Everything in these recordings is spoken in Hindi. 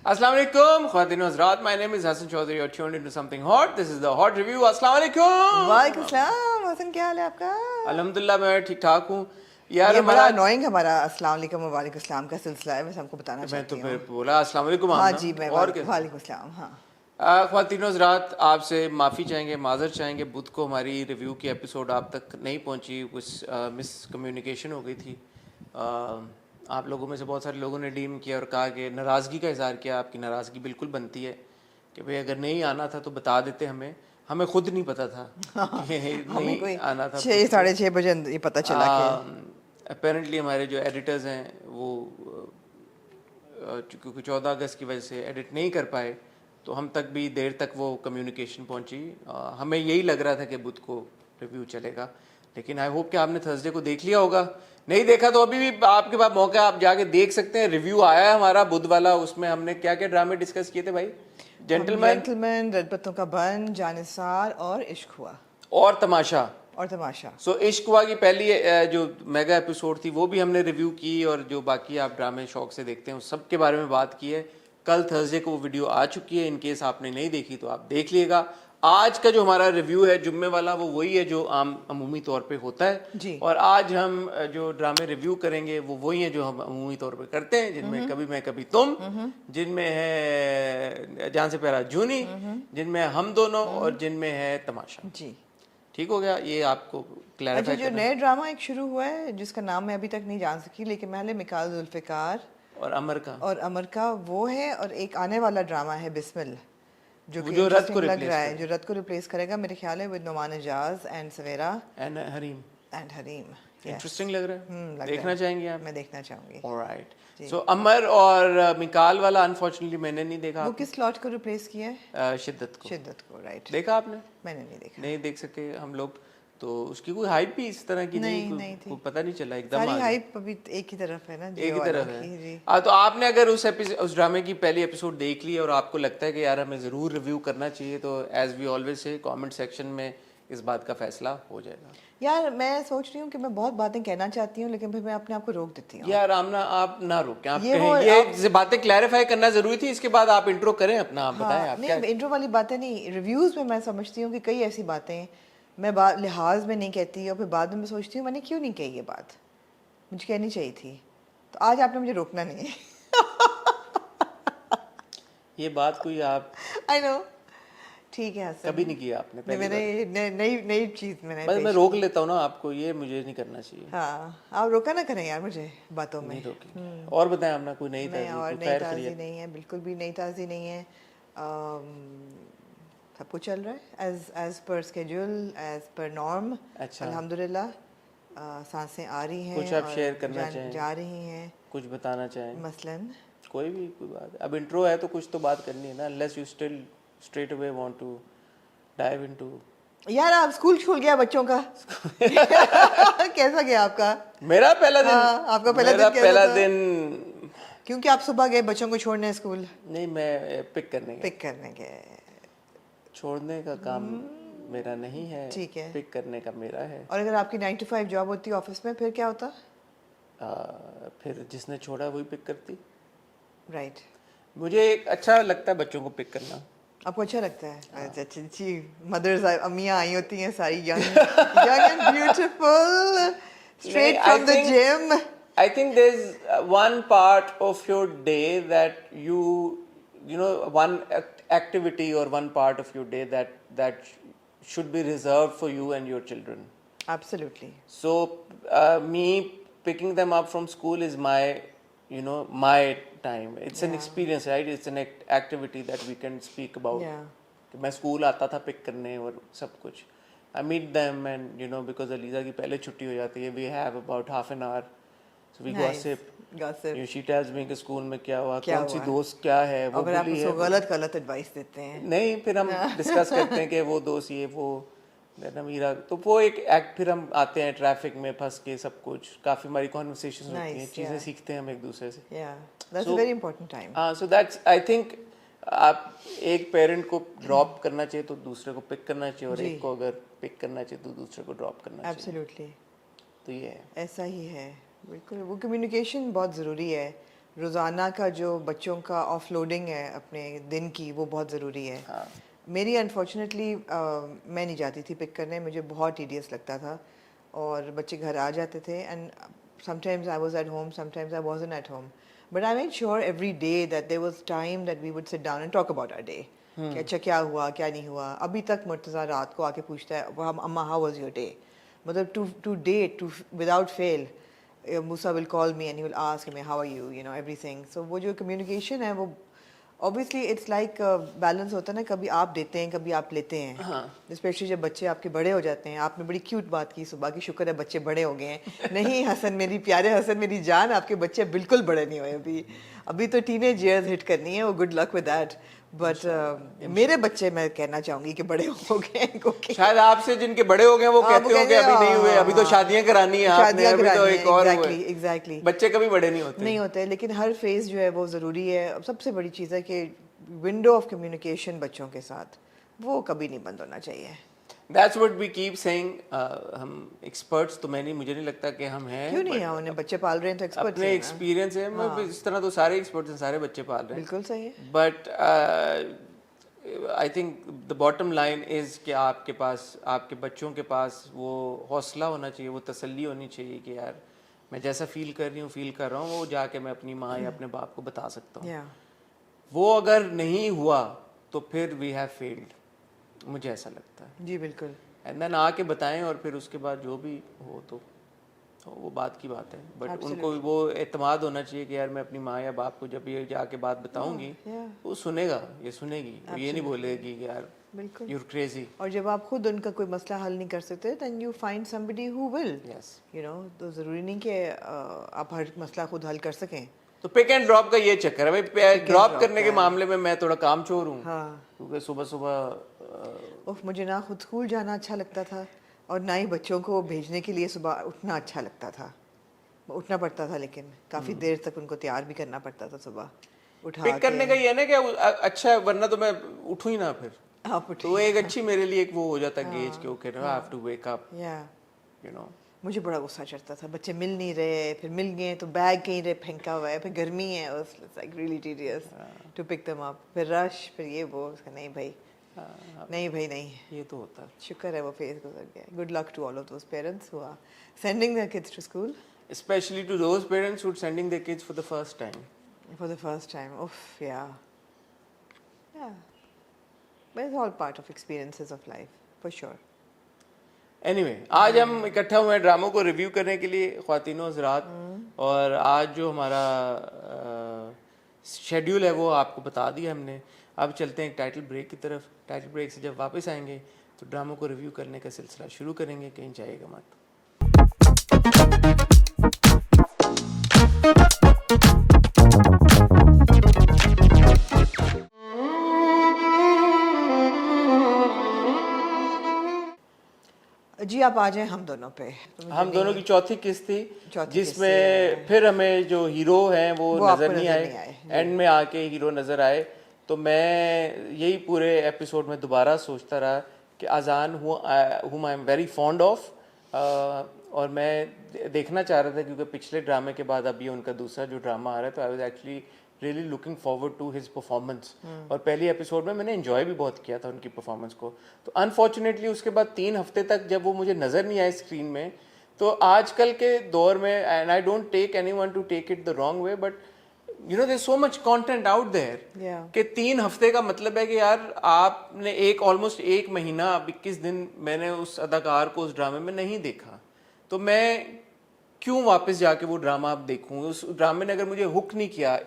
Assalamu alaikum, Khwatin Hazrat. My name is Hassan Chaudhary. You're tuned into something hot. This is the Hot Review. Assalamu alaikum. वालेकुम सलाम। हसन क्या हाल है आपका? अल्हम्दुलिल्लाह मैं ठीक ठाक हूँ यार। ये बड़ा हमारा अनोइंग हमारा अस्सलाम वालेकुम और वालेकुम सलाम का सिलसिला है। मैं हमको बताना मैं चाहती तो हूँ। फिर बोला अस्सलाम अलैकुम हाँ आमना। जी, मैं और क्या वालेकुम सलाम। हाँ ख्वातीन हज़रात, आपसे माफ़ी चाहेंगे, माज़र चाहेंगे। बुध को हमारी रिव्यू की एपिसोड आप तक नहीं पहुंची, कुछ मिस कम्युनिकेशन हो गई थी। आप लोगों में से बहुत सारे लोगों ने डीम किया और कहा कि नाराज़गी का इज़हार किया। आपकी नाराज़गी बिल्कुल बनती है कि भाई अगर नहीं आना था तो बता देते हमें। हमें खुद नहीं पता था कि हमें नहीं कोई आना था। 6-6:30 बजे ये पता चला कि अपेरेंटली हमारे जो एडिटर्स हैं वो क्योंकि 14 अगस्त की वजह से एडिट नहीं कर पाए, तो हम तक भी देर तक वो कम्युनिकेशन पहुंची। हमें यही लग रहा था कि बुध को रिव्यू चलेगा, लेकिन आई होप कि आपने थर्सडे को देख लिया होगा। नहीं देखा तो अभी भी आपके पास मौका है, आप जाके देख सकते हैं। रिव्यू आया है हमारा बुध वाला, उसमें हमने क्या क्या ड्रामे डिस्कस किए थे भाई। जेंटलमैन, रेड पत्तों का बन, जानिसार और इश्क हुआ और तमाशा। और तमाशा। सो इश्क हुआ की पहली जो मेगा एपिसोड थी वो भी हमने रिव्यू की, और जो बाकी आप ड्रामे शौक से देखते हैं उस सब के बारे में बात की है। कल थर्सडे को वो वीडियो आ चुकी है, इन केस आपने नहीं देखी तो आप देख लिएगा। आज का जो हमारा रिव्यू है जुम्मे वाला, वो वही है जो अमूमी तौर पे होता है जी। और आज हम जो ड्रामे रिव्यू करेंगे वो वही है जो हम अमूमी तौर पे करते हैं, जिनमें कभी मैं कभी तुम, जिनमें है जान से प्यारा जूनी, जिनमें हम दोनों, और जिनमें है तमाशा। जी ठीक हो गया, ये आपको अच्छा, क्लैरिफाई जो करना। नया ड्रामा एक शुरू हुआ है जिसका नाम मैं अभी तक नहीं जान सकी, लेकिन मैंने मिकाल जुल्फ़िकार और अमर का और अमर का वो है, और एक आने वाला ड्रामा है बिस्मिल जो वो कि जो रथ को इंटरेस्टिंग लग रिप्लेस रहा है, करे, जो रथ को रिप्लेस करेगा मेरे ख्याल है, with Noman Ejaz and Savera and Hareem. And Hareem. Interesting लग रहा है, लग देखना रहा है। चाहेंगे आप? मैं देखना चाहूंगी। ऑलराइट। जी। सो अमर और मिकाल वाला अनफॉर्चुनेटली मैंने नहीं देखा। वो किस स्लॉट को रिप्लेस किया है? शिद्दत को। शिद्दत को, राइट। देखा आपने? मैंने नहीं देखा। नहीं देख सके हम लोग, तो उसकी कोई हाइप भी इस तरह की नहीं थी। कोई पता नहीं चला, एकदम सारी आ गई। हाइप अभी एक ही तरफ है ना, एक जियो ही वालों तरफ है। की। जी। तो आपने अगर उस ड्रामे की पहली एपिसोड देख ली और आपको लगता है कि यार हमें ज़रूर रिव्यू करना चाहिए, तो as we always say comment section में इस बात का फैसला हो जाएगा। यार मैं सोच रही हूँ कि मैं बहुत बातें कहना चाहती हूँ, लेकिन फिर मैं अपने आप को रोक देती हूँ। यार आमना, आप ना रोकें, आप ये वो कहें ये बातें क्लैरिफाई करना जरूरी थी। इसके बाद आप इंट्रो करें अपना, आप बताएं आप नहीं, क्या। इंट्रो वाली बातें नहीं, रिव्यूज़ में मैं समझती हूँ कि कई ऐसी बातें मैं लिहाज में नहीं कहती, और फिर बाद में मैं सोचती हूँ मैंने क्यों नहीं कही ये बात, मुझे कहनी चाहिए थी। तो आज आपने मुझे रोकना नहीं है। ये बात कोई आप आई नो, ठीक है हसन। कभी नहीं किया आपने पहली मैंने नई चीज़ मैंने बार। बस मैं पेश रोक की। लेता हूँ ना आपको, ये मुझे नहीं करना चाहिए। हाँ, आप रोका ना करें यार मुझे बातों में। नहीं रोकेंगे। और बताएं अपना कोई नई नहीं, ताज़ी, और कोई नई खैर ताज़ी खैरियत? नहीं है, बिल्कुल भी नई ताज़ी नहीं है। सब कुछ चल रहा है as per schedule, as per norm. अच्छा। अल्हम्दुलिल्लाह सांसें आ रही हैं कुछ आप और शेयर करना चाहें, जा रही हैं। कुछ बताना चाहें? मसलन कोई भी कोई बात। अब इंट्रो है तो कुछ तो बात करनी है ना, unless you still straight away want to dive into. यार, आप स्कूल खुल गया बच्चों का। कैसा गया आपका? मेरा पहला दिन, हाँ, आपका पहला मेरा दिन कैसा पहला था? दिन क्योंकि आप सुबह गए बच्चों को छोड़ने स्कूल। नहीं, मैं पिक करने गया। पिक करने गए, छोड़ने का काम मेरा नहीं है, ठीक है। पिक करने का मेरा है। और अगर आपकी 9 to 5 जॉब होती ऑफिस में, फिर क्या होता? फिर जिसने छोड़ा वही पिक करती। राइट। मुझे एक अच्छा लगता है बच्चों को पिक करना। आपको अच्छा लगता है? अच्छा अच्छा जी। मदर्स अम्मियाँ आई होती हैं सारी young and beautiful, straight from the gym. I think there's one part of your day that you know, one activity or one part of your day that should be reserved for you and your children. Absolutely. So me picking them up from school is my, you know, my time. It's an experience, right? It's an activity that we can speak about. Yeah. कि मैं स्कूल आता था पिक करने और सब कुछ. I meet them and you know, because ELISA की पहले छुट्टी हो जाती है, we have about half an hour. So we gossip. Gossip. She tells me कि स्कूल में क्या हुआ, क्या कौन सी हुआ? दोस्त क्या है, वो अगर आप बुली है। उसको गलत एडवाइस देते हैं। नहीं, फिर हम डिस्कस करते हैं कि वो दोस्त ये वो मीरा, तो वो एक एक्ट। फिर हम आते हैं ट्रैफिक में फंस के, सब कुछ काफ़ी हमारी कॉन्वर्सेशन होती हैं, चीज़ें सीखते हैं हम एक दूसरे से। That's a very important time. हाँ, सो दैट्स आई थिंक आप एक पेरेंट को ड्रॉप करना चाहिए तो दूसरे को पिक करना चाहिए, और एक को अगर पिक करना चाहिए तो दूसरे को ड्रॉप करना चाहिए। Absolutely. तो ये है, ऐसा ही है, बिल्कुल। वो कम्युनिकेशन बहुत ज़रूरी है रोज़ाना का जो बच्चों का ऑफलोडिंग है अपने दिन की, वो बहुत ज़रूरी है। हाँ। मेरी अनफॉर्चुनेटली मैं नहीं जाती थी पिक करने, मुझे बहुत टीडियस लगता था और बच्चे घर आ जाते थे and sometimes I was at home, sometimes I wasn't at home, but I made sure every day that there was time that we would sit down and talk about our day कि अच्छा क्या हुआ क्या नहीं हुआ। अभी तक मुर्तज़ा रात को आके पूछता है अम्मा हाउ वाज योर डे, मतलब to date to without fail Musa will call me and he will ask me how are you, you know, everything. So वो जो communication है वो obviously it's like balance होता है ना, कभी आप देते हैं कभी आप लेते हैं। हाँ। Especially जब बच्चे आपके बड़े हो जाते हैं। आपने बड़ी क्यूट बात की सुबह की, शुक्र है बच्चे बड़े हो गए हैं। नहीं हसन मेरी प्यारे हसन मेरी जान, आपके बच्चे बिल्कुल बड़े नहीं हुए अभी, अभी तो टीनेज ईयर्स हिट करनी है, वो good luck with that. But मेरे बच्चे मैं कहना चाहूंगी कि बड़े हो गए हैं क्योंकि शायद आपसे जिनके बड़े हो गए वो कहते होंगे अभी नहीं हुए, अभी तो शादियां करानी है आपने, अभी तो एक और हुए। एग्जैक्टली बच्चे कभी बड़े नहीं होते। नहीं होते, लेकिन हर फेज जो है वो ज़रूरी है। अब सबसे बड़ी चीज़ है कि विंडो ऑफ कम्युनिकेशन बच्चों के साथ वो कभी नहीं बंद होना चाहिए। That's what we keep saying। हम एक्सपर्ट्स तो मुझे नहीं लगता कि हम हैं। क्यों नहीं है, उन्हें बच्चे पाल रहे हैं तो एक्सपर्ट अपने एक्सपीरियंस है, मैं इस तरह तो सारे एक्सपर्ट्स हैं, सारे बच्चे पाल रहे हैं। बिल्कुल सही है। But I think the bottom line is कि आपके पास, आपके बच्चों के पास वो हौसला होना चाहिए, वो तसल्ली होनी चाहिए कि यार मैं जैसा फील कर रही हूँ फील कर रहा हूँ, वो जाके मैं अपनी माँ या अपने बाप को बता सकता हूँ। वो अगर नहीं हुआ तो फिर वी हैव फेल्ड, मुझे ऐसा लगता है। जी बिल्कुल। एंड देन आके बताएं और फिर उसके बाद जो भी हो तो वो बात की बात है। बट उनको वो एतमाद होना चाहिए कि यार मैं अपनी माँ या बाप को जब ये जाके बात बताऊंगी वो सुनेगा, ये सुनेगी, वो ये नहीं बोलेगी कि यार बिल्कुल you're crazy। और जब आप खुद उनका कोई मसला हल नहीं कर सकते then you find somebody who will। yes। you know, तो ज़रूरी नहीं कि आप हर मसला खुद हल कर सकें। तो पिक एंड ड्रॉप का ये चक्कर है भाई, ड्रॉप करने के मामले में मैं थोड़ा काम चोर हूँ। हाँ। क्योंकि सुबह सुबह मुझे ना खुद स्कूल जाना अच्छा लगता था और ना ही बच्चों को भेजने के लिए सुबह उठना अच्छा लगता था। उठना पड़ता था लेकिन काफ़ी देर तक उनको तैयार भी करना पड़ता था सुबह उठा पिक करने का ये है ना कि अच्छा है, वरना तो मैं उठूँ ही ना फिर। आप तो एक अच्छी मेरे लिए एक वो हो जाता है गेज के okay I have to wake up, you know. मुझे बड़ा गुस्सा चढ़ता था, बच्चे मिल नहीं रहे, फिर मिल गए तो बैग कहीं रहे फेंका हुआ है, फिर गर्मी है, like really tedious to pick them up, फिर रश, फिर ये वो, उसका नहीं भाई नहीं भाई नहीं, ये तो होता है। शुक्र है वो फेज गुजर गया। Good luck to all of those parents who are sending their kids to school, especially to those parents who are sending their kids for the first time। for the first time, oof, yeah, but it's all part of experiences of life for sure। Anyway, आज हम इकट्ठा हुए हैं ड्रामों को रिव्यू करने के लिए, ख्वातीनो हज़रात, और आज जो हमारा शेड्यूल है वो आपको बता दिया हमने। अब चलते हैं एक टाइटल ब्रेक की तरफ। टाइटल ब्रेक से जब वापस आएंगे तो ड्रामों को रिव्यू करने का सिलसिला शुरू करेंगे, कहीं जाइएगा मत। जी आप आ जाएं हम दोनों पे। हम दोनों की चौथी किस्त थी चौथी जिसमें फिर हमें जो हीरो हैं वो नजर नहीं आए, एंड में आके हीरो नजर आए। तो मैं यही पूरे एपिसोड में दोबारा सोचता रहा कि अजान हुम I am very fond of, और मैं देखना चाह रहा था क्योंकि पिछले ड्रामे के बाद अभी उनका दूसरा जो ड्रामा आ रहा है, तो I was actually really looking forward to his performance. और पहली एपिसोड में मैंने एंजॉय भी बहुत किया था उनकी परफॉर्मेंस को। तो अनफॉर्चुनेटली उसके बाद 3 हफ्ते तक जब वो मुझे नज़र नहीं आए स्क्रीन में, तो आजकल के दौर में, and I don't take anyone to take it the wrong way, but you know there so much content out there कि 3 हफ्ते का मतलब है कि यार आपने ऑलमोस्ट 1 महीना 21 दिन मैंने उस अदाकार को उस ड्रामे में नहीं देखा, तो मैं क्यों वापस जाके वो ड्रामा अब देखूं? उस ड्रामे ने अगर मुझे हुक नहीं किया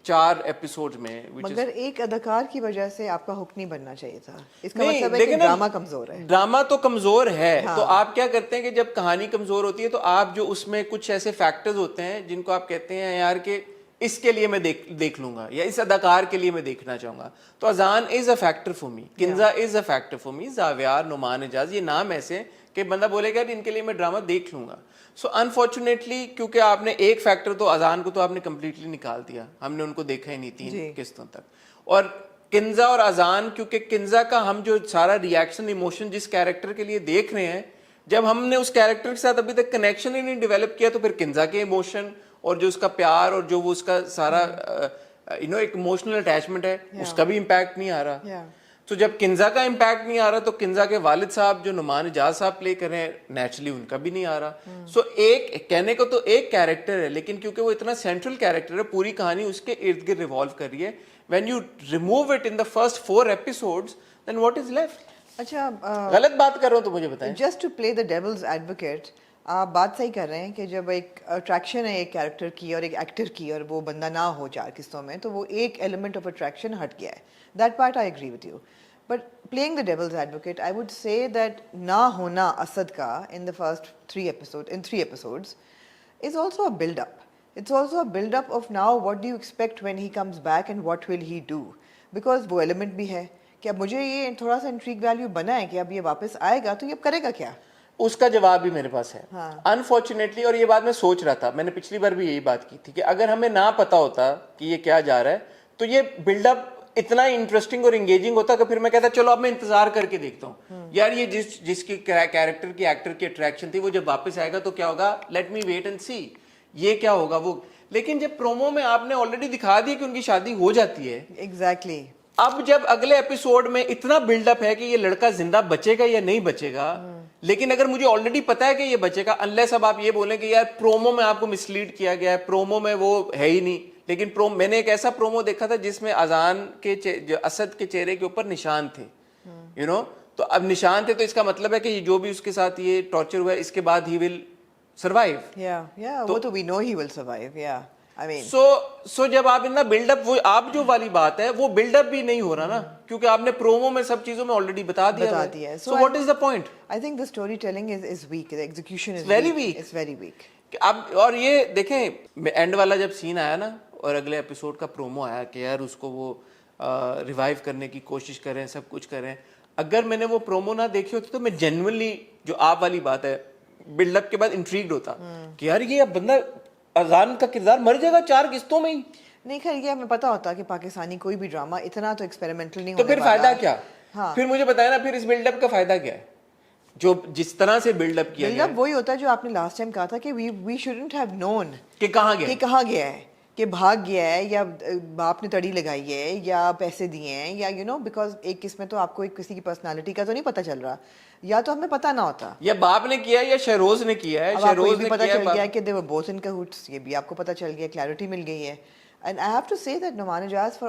4 एपिसोड में, मगर एक अदाकार की वजह से आपका हुक नहीं बनना चाहिए था। इसका मतलब है कि ड्रामा कमजोर है। ड्रामा तो कमजोर है। हाँ। तो आप क्या करते हैं कि जब कहानी कमजोर होती है तो आप जो उसमें कुछ ऐसे फैक्टर्स होते हैं जिनको आप कहते हैं यार कि इसके लिए मैं देख लूंगा या इस अदाकार के लिए मैं देखना चाहूंगा। तो Azaan is a factor for me, Kinza is a factor for me, Zaviyar, Noman Ejaz, ये नाम ऐसे कि बंदा बोलेगा इनके लिए मैं ड्रामा देख लूंगा। सो अनफॉर्चुनेटली क्योंकि आपने एक फैक्टर, तो अजान को तो आपने कंप्लीटली निकाल दिया, हमने उनको देखा ही नहीं 3 किस्तों तक। और किंजा और अजान, क्योंकि किंजा का हम जो सारा रिएक्शन इमोशन जिस कैरेक्टर के लिए देख रहे हैं, जब हमने उस कैरेक्टर के साथ अभी तक कनेक्शन ही नहीं डेवलप किया, तो फिर किंजा के इमोशन और जो उसका प्यार और जो वो उसका सारा एक इमोशनल अटैचमेंट है, उसका भी इम्पैक्ट नहीं आ रहा। तो जब किंजा का इम्पैक्ट नहीं आ रहा तो किंजा के वालिद साहब जो नुमान इजाज साहब प्ले कर रहे हैं, नेचुरली उनका भी नहीं आ रहा। सो एक कहने को तो एक कैरेक्टर है, लेकिन क्योंकि वो इतना सेंट्रल कैरेक्टर है, पूरी कहानी उसके इर्द गिर्द रिवॉल्व कर रही है। When you remove it in the first 4 episodes, then what is left? अच्छा, गलत बात कर रहा हूँ तो मुझे बताएं। Just to play the devil's advocate, आप बात सही कर रहे हैं कि जब एक अट्रैक्शन है एक कैरेक्टर की और एक एक्टर की और वो बंदा ना हो 4 किस्तों में, तो वो एक एलिमेंट ऑफ अट्रैक्शन हट गया है। That part I agree with you, but playing the devil's advocate, I would say that ना होना असद का in the first 3 episodes is also a build up. It's also a build up of now what do you expect when he comes back and what will he do? Because वो element भी है कि अब मुझे ये थोड़ा सा इंट्रीग वैल्यू बना है कि अब ये वापस आएगा तो ये अब करेगा क्या? उसका जवाब भी मेरे पास है। हाँ। अनफॉर्चुनेटली, और ये बात मैं सोच रहा था, मैंने पिछली बार भी यही बात की थी कि अगर हमें ना पता होता कि ये क्या जा रहा है तो ये बिल्डअप इतना इंटरेस्टिंग और एंगेजिंग होता कि फिर मैं कहता चलो अब मैं इंतजार करके देखता हूँ यार, ये जिसकी कैरेक्टर की एक्टर की अट्रैक्शन थी वो जब वापस आएगा तो क्या होगा, लेट मी वेट एंड सी ये क्या होगा वो। लेकिन जब प्रोमो में आपने ऑलरेडी दिखा दिया कि उनकी शादी हो जाती है, एग्जैक्टली अब जब अगले एपिसोड में इतना बिल्डअप है कि ये लड़का जिंदा बचेगा या नहीं बचेगा, लेकिन अगर मुझे ऑलरेडी पता है कि ये बचेगा, अनलेस अब आप ये बोलें कि यार प्रोमो में आपको मिसलीड किया गया है, प्रोमो में वो है ही नहीं। लेकिन मैंने एक ऐसा प्रोमो देखा था जिसमें अजान के जो असद के चेहरे के ऊपर निशान थे, यू नो, तो अब निशान थे तो इसका मतलब है कि जो भी उसके साथ ये टॉर्चर हुआ है इसके बाद ही विल सर्वाइव। वो तो we know he will survive, I mean so जब आप इतना बिल्डअप, वो आप जो वाली बात है वो बिल्डअप भी नहीं हो रहा ना, क्योंकि आपने प्रोमो में सब चीजों में ऑलरेडी बता दिया है। So what is the point? I think the story telling is weak, the execution is very weak, it's very weak. अब और ये देखें एंड वाला जब सीन आया ना और अगले एपिसोड का प्रोमो आया कि यार उसको वो रिवाइव करने की कोशिश करें, सब कुछ करें, अगर मैंने वो प्रोमो ना देखी होती तो मैं जेन्युइनली, जो आप वाली बात है, बिल्डअप के बाद इंट्रीग्ड होता कि यार ये अब बंदा अजान का किरदार मर जाएगा 4 किस्तों में ही। नहीं, खैर ये हमें पता होता कि पाकिस्तानी कोई भी ड्रामा इतना तो एक्सपेरिमेंटल नहीं तो होने फिर वाला। फायदा क्या? हाँ। फिर मुझे बताया ना, फिर इस बिल्डअप का फायदा क्या है? जो जिस तरह से बिल्डअप किया गया, बिल्डअप वही होता है जो आपने लास्ट टाइम कहा था कि वी शुडंट हैव नोन कि कहाँ गया है, कि भाग गया है या बाप ने तड़ी लगाई है या पैसे दिए हैं या यू नो, बिकॉज एक किस्में तो आपको एक किसी की पर्सनालिटी का तो नहीं पता चल रहा, या तो हमें पता ना होता, या बाप ने किया या शहरोज ने किया है। शहरोज ने पता चल गया है कि दे वर बोथ इन कहूट्स, ये भी आपको पता चल गया, क्लैरिटी मिल गई है। And I have to say that Numan Ijaz, for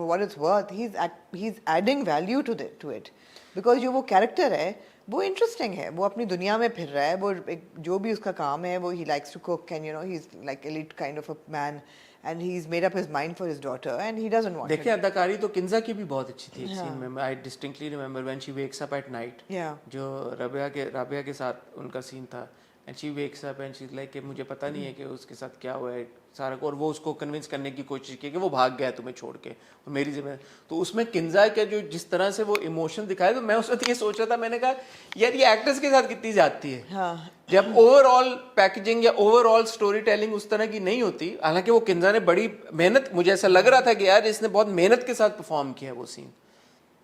what it's worth, he's adding value to it, because जो वो character है वो interesting है, वो अपनी दुनिया में फिर रहा है, वो जो भी उसका काम है वो he likes to cook and you know he's like elite kind of a man and he's made up his mind for his daughter and he doesn't want देखिए अदाकारी तो किंजा की भी बहुत अच्छी थी एक सीन में। I distinctly remember when she wakes up at night, जो राबिया के साथ उनका सीन था, and she wakes up and she's like कि मुझे पता नहीं है कि उसके साथ क्या हुआ है सारा को, और वो उसको कन्विंस करने की कोशिश की कि वो भाग गया तुम्हें छोड़ के और मेरी जिम्मेदारी। तो उसमें किंजा के जो जिस तरह से वो इमोशन दिखाए, तो मैं उस वक्त ये सोच रहा था, मैंने कहा यार ये एक्टर्स के साथ कितनी जाती है। हाँ। जब ओवरऑल पैकेजिंग या ओवरऑल स्टोरी टेलिंग उस तरह की नहीं होती, हालांकि वो किंजा ने बड़ी मेहनत, मुझे ऐसा लग रहा था कि यार इसने बहुत मेहनत के साथ परफॉर्म किया वो scene,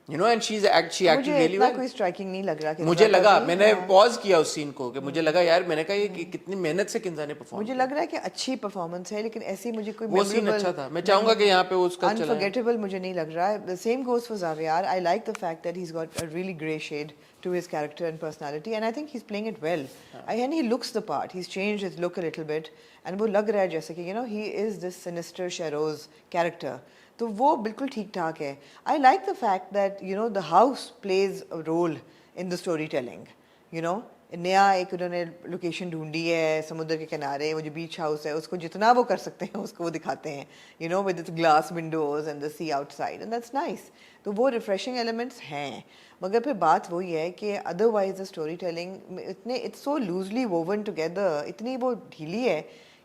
you know, and she acted really well. कोई स्ट्राइकिंग नहीं लग रहा कि मुझे लगा, मैंने पॉज किया उस सीन को कि मुझे लगा यार, मैंने कहा ये कितनी मेहनत से किंजा ने परफॉर्म मुझे लग रहा है कि अच्छी परफॉर्मेंस है, लेकिन ऐसी मुझे कोई वो सीन अच्छा था। मैं चाहूंगा कि यहाँ पे उसका अनफॉरगेटेबल मुझे नहीं लग रहा है। The same goes for Xavier. I like the fact that he's got a really grey shade to his character and personality, and I think he's playing it well. And he looks the part. He's changed his look a little bit, and वो लग रहा है जैसे कि you know he is this sinister Shahroz character. तो वो बिल्कुल ठीक ठाक है। I like the fact that you know the house plays a role in the story telling, you know, नया एक उन्होंने लोकेशन ढूंढी है समुद्र के किनारे, वो जो बीच हाउस है उसको जितना वो कर सकते हैं उसको वो दिखाते हैं, you know, with its glass windows and the sea outside, and that's nice. तो वो रिफ्रेशिंग एलिमेंट्स हैं, मगर फिर बात वही है कि अदरवाइज द स्टोरी टेलिंग इतने it's so loosely woven together, इतनी वो ढीली है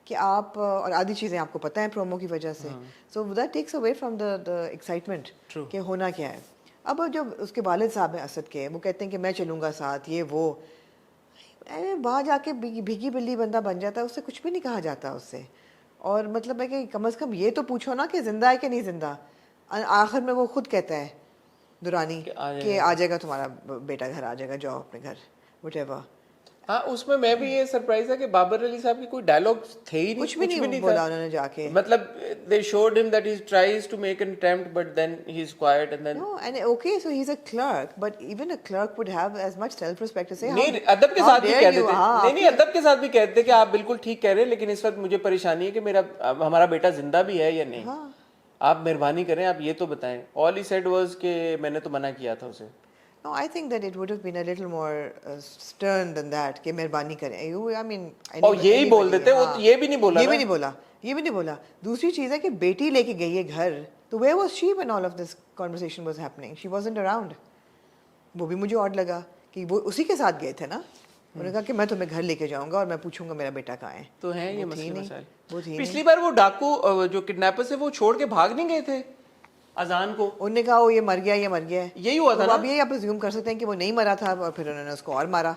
कि आप, और आधी चीज़ें आपको पता है प्रोमो की वजह से, so that takes away from the excitement कि होना क्या है। अब जब उसके वालिद साहब हैं असद के, वो कहते हैं कि मैं चलूँगा साथ, ये वो, वहाँ जाके भीगी बिल्ली बंदा बन जाता है, उससे कुछ भी नहीं कहा जाता उससे। और मतलब है कि कम से कम ये तो पूछो ना कि ज़िंदा है कि नहीं ज़िंदा। आखिर में वो खुद कहता है दुरानी कि आ जाएगा तुम्हारा बेटा, घर आ जाएगा, जाओ अपने घर, व्हाटएवर। हाँ उसमें मैं भी ये सरप्राइज है कि बाबर अली साहब की कोई डायलॉग थे ही नहीं, कुछ भी नहीं था। बोला उन्होंने जाके। मतलब they showed him that he tries to make an attempt but then he's quiet and then No, and okay, so he's a clerk, but even a clerk would have as much self-respect to say, नहीं अदब के how साथ भी dare कह you? देते हाँ, नहीं अदब के साथ भी कहते कि आप बिल्कुल ठीक कह रहे हैं लेकिन इस वक्त मुझे परेशानी है कि मेरा हमारा बेटा जिंदा भी है या नहीं, आप मेहरबानी करें आप ये तो बताएं। ऑल ही सेड वाज कि मैंने तो मना किया था उसे। No, I think that it would have been a little more stern than that. कि मेहरबानी करें। I mean, और ये ही बोल देते, वो तो ये भी नहीं बोला ये ना। भी नहीं बोला, ये भी नहीं बोला। दूसरी चीज़ है कि बेटी लेके गई है घर, तो where was she when all of this conversation was happening? She wasn't around. वो भी मुझे odd लगा कि वो उसी के साथ गए थे ना। उन्होंने कहा कि मैं तुम्हें घर लेके जाऊंगा और मैं पूछूंगा मेरा बेटा कहाँ है। तो है ये वो थी मसले नहीं, मसाइल। वो थी पिछली बार वो डाकू जो किडनैपर्स है वो छोड़ के भाग नहीं गए थे अजान को। उन्होंने कहा वो ये मर गया, ये मर गया है। यही हुआ था तो ना। अब ये आप अज्यूम कर सकते हैं कि वो नहीं मरा था और फिर उन्होंने उसको और मारा,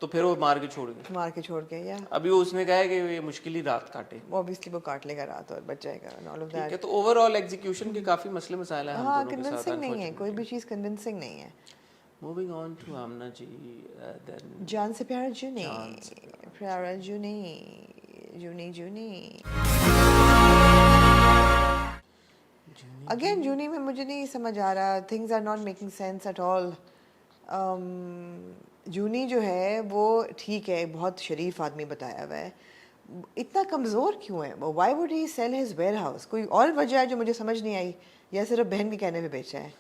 तो फिर वो मार के छोड़ गए। मार के छोड़ के। या अभी वो उसने कहा है कि ये मुश्किल ही रात काटे। वो ऑब्वियसली वो काट लेगा रात और बच जाएगा and all of ठीक है, that। तो ओवरऑल एग्जीक्यूशन के काफी मसले मसाइल हैं हम हाँ, दोनों के साथ। कन्विंसिंग नहीं है, कोई भी चीज़ कन्विंसिंग नहीं है। Moving on to Amna ji, then Jaan Se प्यारा जूनी, प्यारा जूनी, जूनी जूनी। अगेन जूनी में मुझे नहीं समझ आ रहा, things are not making sense at all. जूनी जो है वो ठीक है, बहुत शरीफ आदमी बताया हुआ है, इतना कमज़ोर क्यों है वो? Why would he sell his warehouse? कोई और वजह है जो मुझे समझ नहीं आई, या सिर्फ बहन के कहने पे बेचा है?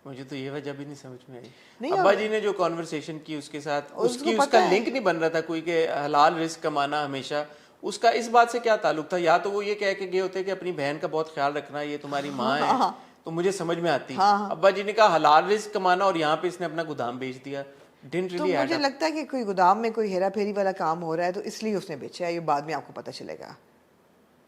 मुझे तो ये वजह भी नहीं समझ में आई। नहीं, अब्बा जी ने जो कॉन्वर्सेशन की उसके साथ, उसकी उसका लिंक नहीं बन रहा था कोई के हलाल रिस्क कमाना हमेशा, उसका इस बात से क्या ताल्लुक था? या तो वो ये कह के गए होते कि अपनी बहन का बहुत ख्याल रखना, ये तुम्हारी माँ है, तो मुझे समझ में आती। अब्बा जी ने कहा हलाल रिस्क कमाना और यहाँ पे इसने अपना गोदाम बेच दिया। Didn't तो really add मुझे up. लगता है कि कोई गोदाम में कोई हेरा फेरी वाला काम हो रहा है तो इसलिए उसने बेचा है, ये बाद में आपको पता चलेगा।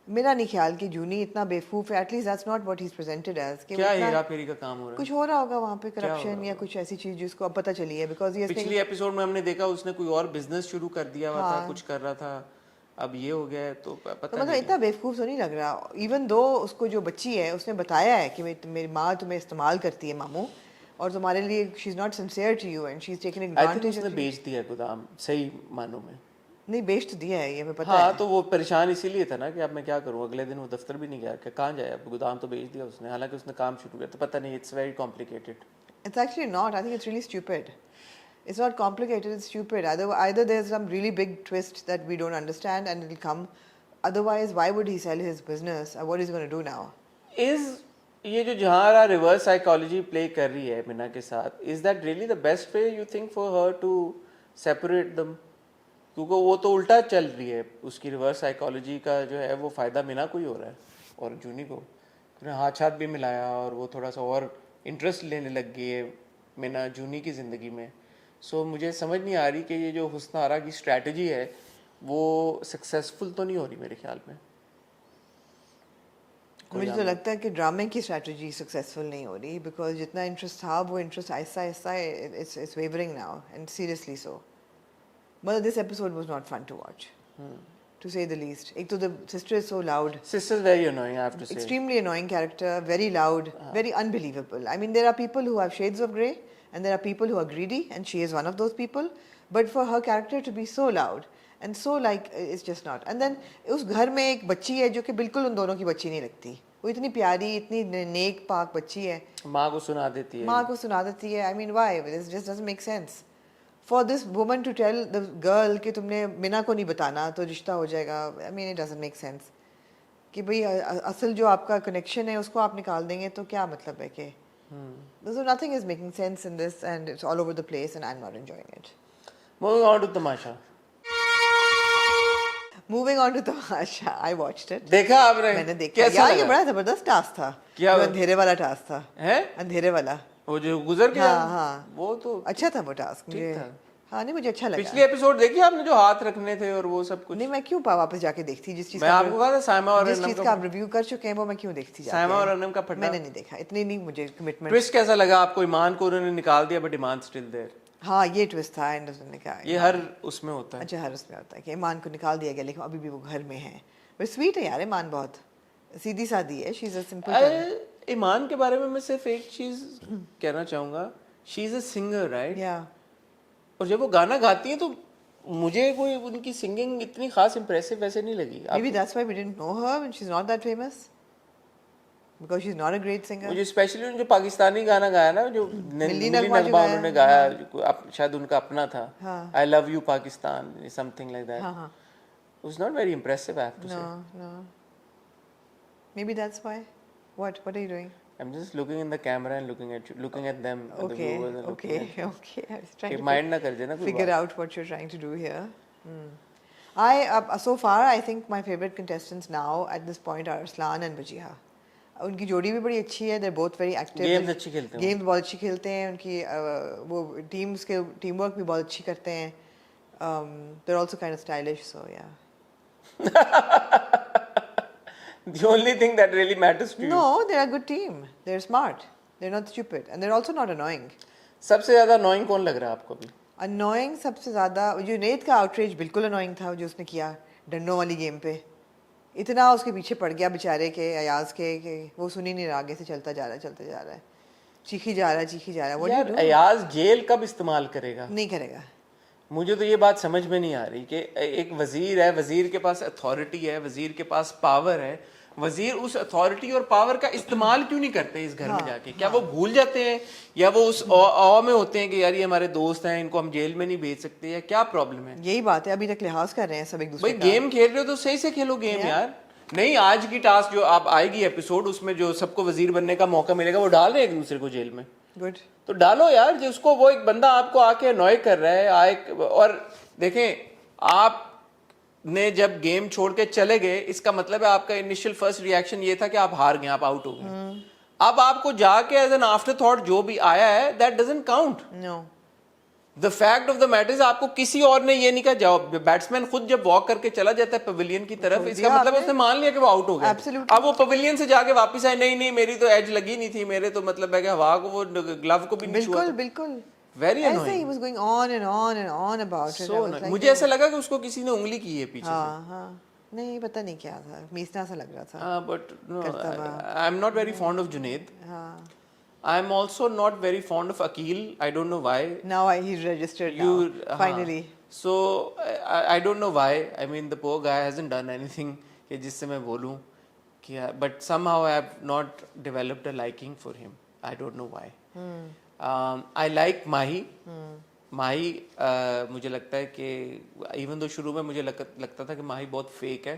मेरा नहीं ख्याल कि जूनी इतना बेवकूफ है, at least that's not what he is presented as. क्या हेरा फेरी का काम हो रहा है? कुछ हो रहा होगा वहाँ पे, करप्शन या कुछ ऐसी चीज जिसको अब पता चली है, बिकॉज ये पिछली एपिसोड में हमने देखा उसने कोई और बिजनेस शुरू कर दिया हुआ था, कुछ कर रहा था, अब ये हो गया है, तो पता तो मतलब नहीं। इतना बेवकूफ तो नहीं लग रहा। इवन दो उसको जो बच्ची है उसने बताया है कि मेरी माँ तुम्हें इस्तेमाल करती है मामू, और तुम्हारे लिए she is not sincere to you and she is taking advantage. उसने बेच दिया गोदाम, सही मानों में। नहीं, बेच तो दिया है, ये मैं पता हाँ, है। तो वो परेशान इसीलिए था ना कि अब मैं क्या करूँ। अगले दिन वो दफ्तर भी नहीं गया कि कहाँ जाए, अब गोदाम तो बेच दिया उसने, हालांकि उसने काम शुरू किया। तो पता नहीं, it's very complicated. It's actually not. I think it's really stupid. It's not complicated, it's stupid. Either there's some really big twist that we don't understand and it'll come. Otherwise, why would he sell his business? And what is he going to do now? ये जो जहारा रिवर्स साइकोलॉजी प्ले कर रही है मीना के साथ, is that really the best way you think for her to separate them? क्योंकि वो तो उल्टा चल रही है, उसकी रिवर्स साइकोलॉजी का जो है वो फ़ायदा मीना को ही हो रहा है और जूनी को। उन्हें हाथ छात भी मिलाया और वो थोड़ा सा और इंटरेस्ट लेने लग गई है मीना जूनी की ज़िंदगी में। सो मुझे समझ नहीं आ रही कि ये जो हुस्न आरा की स्ट्रैटेजी है वो सक्सेसफुल तो नहीं हो रही मेरे ख्याल में। मुझे तो लगता है कि ड्रामे की स्ट्रैटेजी सक्सेसफुल नहीं हो रही, बिकॉज जितना इंटरेस्ट था वो इंटरेस्ट आहिस्ता आहिस्ता it's wavering now, and seriously so. मतलब this episode was not fun to watch, to say the least. एक तो the sister is so loud. Sister is very annoying, I have to say. Extremely annoying character, very loud, very unbelievable. I mean, there are people who have shades of grey, and there are people who are greedy, and she is one of those people. But for her character to be so loud and so like, it's just not. And then उस घर में एक बच्ची है जो कि बिल्कुल उन दोनों की बच्ची नहीं लगती। वो इतनी प्यारी, इतनी नेक पाक बच्ची है। माँ को सुना देती है। माँ को सुना देती है। I mean, why? This just doesn't make sense. For this woman to tell the girl कि तुमने मीना को नहीं बताना तो रिश्ता हो जाएगा, I mean it doesn't make sense. कि भाई असल जो आपका कनेक्शन है उसको आप निकाल देंगे तो क्या मतलब है कि so nothing is making sense in this and it's all over the place and I'm not enjoying it. Moving on to Tamasha. Moving on to Tamasha, I watched it. देखा आपने? मैंने देखा कैसा यार, लगा? ये बड़ा जबरदस्त टास्क था। क्या जो अंधेरे वाला टास्क था। हैं? अंधेरे वाला वो जो गुजर गया, हाँ, हाँ। वो तो अच्छा था वो टास्क मुझे। था। हाँ, नहीं मुझे अच्छा लगा। पिछली एपिसोड देखी आपने जो हाथ रखने थे और वो सब कुछ? नहीं, मैं क्यों वापस जाके देखती, जिस चीज मैं आपको कहा था साइमा और जिस अरनम चीज का आप रिव्यू कर चुके हैं वो मैं क्यों देखती जाके? साइमा और अरनम का फटा। मैंने नहीं देखा, इतनी नहीं मुझे कमिटमेंट। ट्विस्ट कैसा लगा आपको? ईमान को उन्होंने निकाल दिया बट ईमान स्टिल देयर। हाँ, ये ट्विस्ट था एंड उसने कहा ये हर उसमें होता है। अच्छा, हर उसमें होता है कि ईमान को निकाल दिया गया लेकिन अभी भी वो घर में है। बट स्वीट है यार ईमान, बहुत सीधी सादी है। She is a simple. Iman के बारे में मैं सिर्फ एक चीज कहना चाहूंगा, she is a singer, right? या और जब वो गाना गाती है तो मुझे कोई उनकी सिंगिंग इतनी खास इम्प्रेसिव वैसे नहीं लगी। Maybe that's why we didn't know her when she's not that famous. Because she's not a great singer. मुझे स्पेशली जो पाकिस्तानी गाना गाया ना, जो मिली नगमा उन्होंने गाया, शायद उनका अपना था, I love you Pakistan, something like that, was not very impressive, I have to say. No. Maybe that's why. What are you doing? I'm just looking in the camera and looking at you, looking at them, the viewers, and looking at you. Okay. I was trying to mind ना कर देना कोई figure out what you're trying to do here. So far, I think my favorite contestants now at this point are Arslan and Wajiha. उनकी जोड़ी भी बड़ी अच्छी है, they're both very active. Games अच्छी खेलते हैं. Games बहुत अच्छी खेलते हैं, उनकी वो team work भी बहुत अच्छी करते हैं. They're also kind of stylish, so yeah. The only thing that really matters to you. No, they're a good team. They're smart. They're not stupid, and they're also not annoying. सबसे ज़्यादा annoying कौन लग रहा है आपको अभी? Annoying सबसे ज़्यादा जुनैद का outrage बिल्कुल annoying था जो उसने किया डंडों वाली गेम पे. इतना उसके पीछे पड़ गया बेचारे के अयाज के वो सुन ही नहीं रहा, आगे से चलता जा रहा है, चीखी जा रहा है. यार अयाज जेल कब इस्तेमाल करेगा? नहीं करेगा. मुझे तो ये बात समझ में नहीं आ रही कि एक वजीर है, वजीर के पास अथॉरिटी है, वजीर के पास पावर है, वजीर उस अथॉरिटी और पावर का इस्तेमाल क्यों नहीं करते इस घर में जाके? क्या वो भूल जाते हैं या वो उस औ में होते हैं कि यार ये हमारे दोस्त हैं, इनको हम जेल में नहीं भेज सकते, या क्या प्रॉब्लम है? यही बात है, अभी तक लिहाज कर रहे हैं सब एक दूसरे का. भाई गेम खेल रहे हो तो सही से खेलो गेम यार. नहीं, आज की टास्क जो आप आएगी एपिसोड, उसमें जो सबको वजीर बनने का मौका मिलेगा वो डाल रहे हैं एक दूसरे को जेल में. गुड. तो डालो यार, जिसको वो एक बंदा आपको आके अनॉय कर रहा है और देखें, आप ने जब गेम छोड़ के चले गए, इसका मतलब है आपका इनिशियल फर्स्ट रिएक्शन ये था कि आप हार गए, आप आउट हो गए. अब आपको जाके एज एन आफ्टर थॉट जो भी आया है that doesn't count. No, the fact of the matter is आपको किसी और ने ये नहीं कहा. जाओ, बैट्समैन खुद जब वॉक करके चला जाता है पवेलियन की तरफ, इसका मतलब उसने मान लिया कि वो आउट हो गया. अब वो पवेलियन से जाके वापस आए, नहीं मेरी तो एज लगी नहीं थी, मेरे तो मतलब है कि हवा को वो ग्लव को भी नहीं छुआ. बिल्कुल. Very annoying. He was going on and on about it. So like, मुझे ऐसा लगा कि उसको किसी ने उंगली की है पीछे से. नहीं पता नहीं क्या था, मीसना सा लग रहा था. But no, I'm not very fond of Junaid. I'm also not very fond of Akil. I don't know why. Now he's registered finally. So I don't know why. I mean the poor guy hasn't done anything कि जिससे मैं बोलूं कि, but somehow I have not developed a liking for him. I don't know why. I like Mahi. माही मुझे लगता है कि इवन तो शुरू में मुझे लगता था कि माही बहुत फेक है,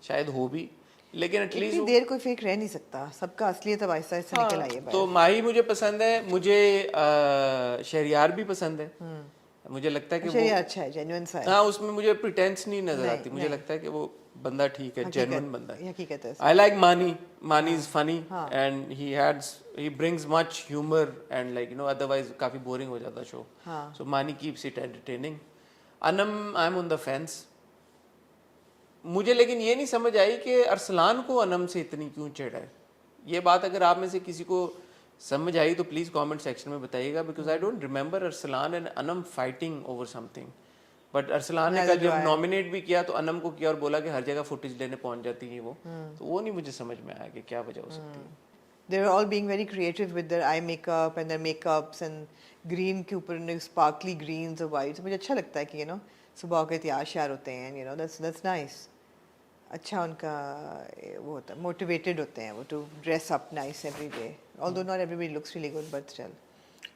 शायद हो भी, लेकिन एटलीस्ट इतनी देर कोई फेक रह नहीं सकता, सबका असलियत अब आहिस्ता आहिस्ता निकल आई है. तो माही मुझे पसंद है. मुझे शहरियार भी पसंद है. मुझे लगता है कि वो अच्छा है, जेन्युइन सा है. हाँ, उसमें मुझे प्रिटेंस नहीं नजर आती. मुझे लगता है कि वो बंदा ठीक है, जेन्युइन बंदा है. हकीकत है. आई लाइक मानी is funny and he brings much humour and like otherwise काफी बोरिंग हो जाता शो. सो मानी keeps it entertaining. Anam, I am on the fence. मुझे लेकिन ये नहीं समझ आई कि अरसलान को अनम से इतनी क्यों चिढ़ है. ये बात अगर आप में से किसी को समझ आई तो प्लीज कमेंट सेक्शन में बताइएगा, because I don't remember Arsalan and Anam fighting over something. But Arsalan ने कल जब नॉमिनेट भी किया तो अनम को किया और बोला कि हर जगह फुटेज लेने पहुंच जाती है वो. तो वो नहीं मुझे समझ में आया कि क्या वजह हो सकती है. They were all being very creative with their eye makeup and their makeups and green के ऊपर sparkly greens और whites. मुझे अच्छा लगता है कि सुबह के तैयार होते हैं, that's nice. अच्छा उनका वो होता है, motivated होते हैं वो to dress up nice every day. Although not everybody looks really good, but still.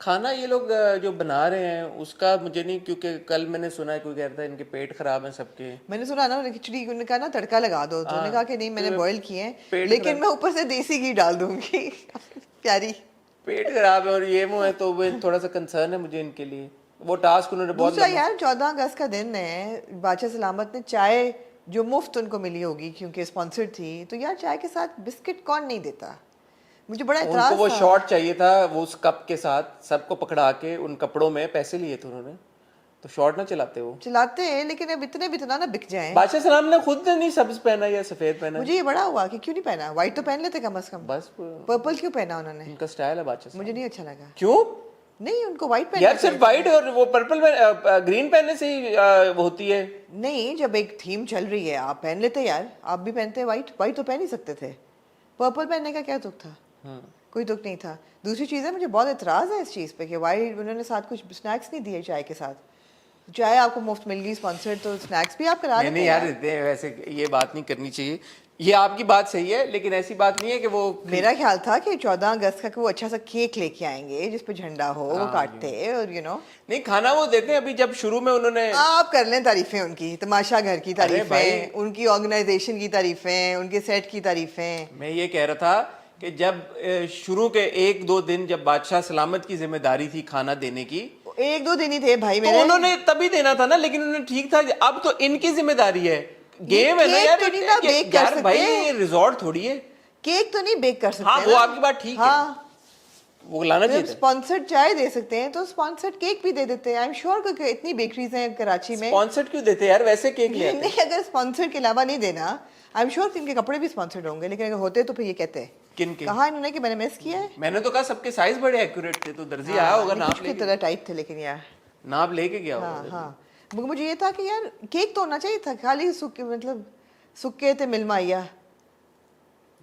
खाना ये लोग जो बना रहे हैं उसका मुझे नहीं, क्योंकि कल मैंने सुना कोई कह रहा था इनके पेट खराब हैं सबके. मैंने सुना ना खिचड़ी उन्होंने कहा ना तड़का लगा दो, तो उन्होंने कहा कि नहीं मैंने बॉईल किए हैं लेकिन मैं ऊपर से देसी घी डाल दूंगी. प्यारी. पेट खराब है और ये वो है, तो वो थोड़ा सा कंसर्न है मुझे इनके लिए. वो टास्क उन्होंने बहुत यार 14 अगस्त का दिन है, बादशाह सलामत ने चाय जो मुफ्त उनको मिली होगी क्योंकि स्पॉन्सर्ड थी, तो यार चाय के साथ बिस्किट कौन नहीं देता. मुझे बड़ा इतराज उनको वो शॉट चाहिए था, वो उस कप के साथ सबको पकड़ा के उन कपड़ों में पैसे लिए थे उन्होंने, तो शॉट ना चलाते वो चलाते हैं, लेकिन अब इतने भी इतना ना बिक जाए. बादशाह सलाम ने खुद नहीं सब्ज पहना या सफेद पहना. मुझे ये बड़ा हुआ कि क्यों नहीं पहना, व्हाइट तो पहन लेते कम से कम. बस पर्पल क्यों पहना उन्होंने, उनका स्टाइल है बादशाह. मुझे नहीं अच्छा लगा. क्यों नहीं, उनको व्हाइट पहनना यार, सिर्फ व्हाइट और वो पर्पल ग्रीन पहनने से ही होती है. नहीं, जब एक थीम चल रही है आप पहन लेते यार, आप भी पहनते व्हाइट तो पहन ही सकते थे. पर्पल पहनने का क्या दुख था. कोई दुख नहीं था. दूसरी चीज़ है, मुझे बहुत एतराज़ है इस चीज़ पे कि वाई उन्होंने साथ कुछ स्नैक्स नहीं दिए चाय के साथ. चाय आपको मुफ्त मिल गई स्पॉन्सर्ड, तो स्नैक्स भी आप करा लेते नहीं हैं यार, इतने वैसे ये बात नहीं करनी चाहिए। ये आपकी बात सही है, लेकिन ऐसी बात नहीं है कि वो मेरा ख्याल था कि 14 अगस्त का वो अच्छा सा केक लेके आएंगे जिस पे झंडा हो, वो हाँ, काटते और नहीं, खाना वो देते हैं। अभी जब शुरू में उन्होंने आप कर लें तारीफें उनकी, तमाशा घर की अरे भाई, तारीफें, उनकी ऑर्गेनाइजेशन की तारीफें, उनके सेट की तारीफें। मैं ये कह रहा था कि जब शुरू के 1-2 दिन जब बादशाह सलामत की जिम्मेदारी थी खाना देने की, 1-2 दिन ही थे भाई तो मेरे। उन्होंने तभी देना था ना, लेकिन उन्होंने ठीक था। अब तो इनकी जिम्मेदारी है, गेम है ना केक यार। तो नहीं ना बेक कर यार भाई, सकते। ये रिजॉर्ट थोड़ी है। केक तो नहीं बेक कर सकते हाँ, वो ना। आपकी बात ठीक है, हाँ, वो लाना चाहिए जब था। स्पॉन्सर्ड चाय दे सकते हैं तो स्पॉन्सर्ड केक भी दे देते हैं। आई एम श्योर कि इतनी बेकरीज हैं कराची में। स्पॉन्सर्ड क्यों देते यार, वैसे केक ले आते। नहीं, अगर स्पॉन्सर्ड के अलावा नहीं देना, आई एम श्योर कि इनके कपड़े भी स्पॉन्सर्ड होंगे, लेकिन अगर होते तो फिर ये कहते किन के? कहा इन्होंने कि मैंने मिस किया है। मैंने तो कहा सबके साइज बड़े एक्यूरेट थे, तो दर्जी आया होगा, नहीं, नाप कुछ की लेके तरह टाइट थे लेकिन यार। नाप लेके गया हाँ होगा। हाँ, मुझे ये था कि यार केक तो होना चाहिए था, खाली सुक्के मतलब सुक्के थे मिल माइया।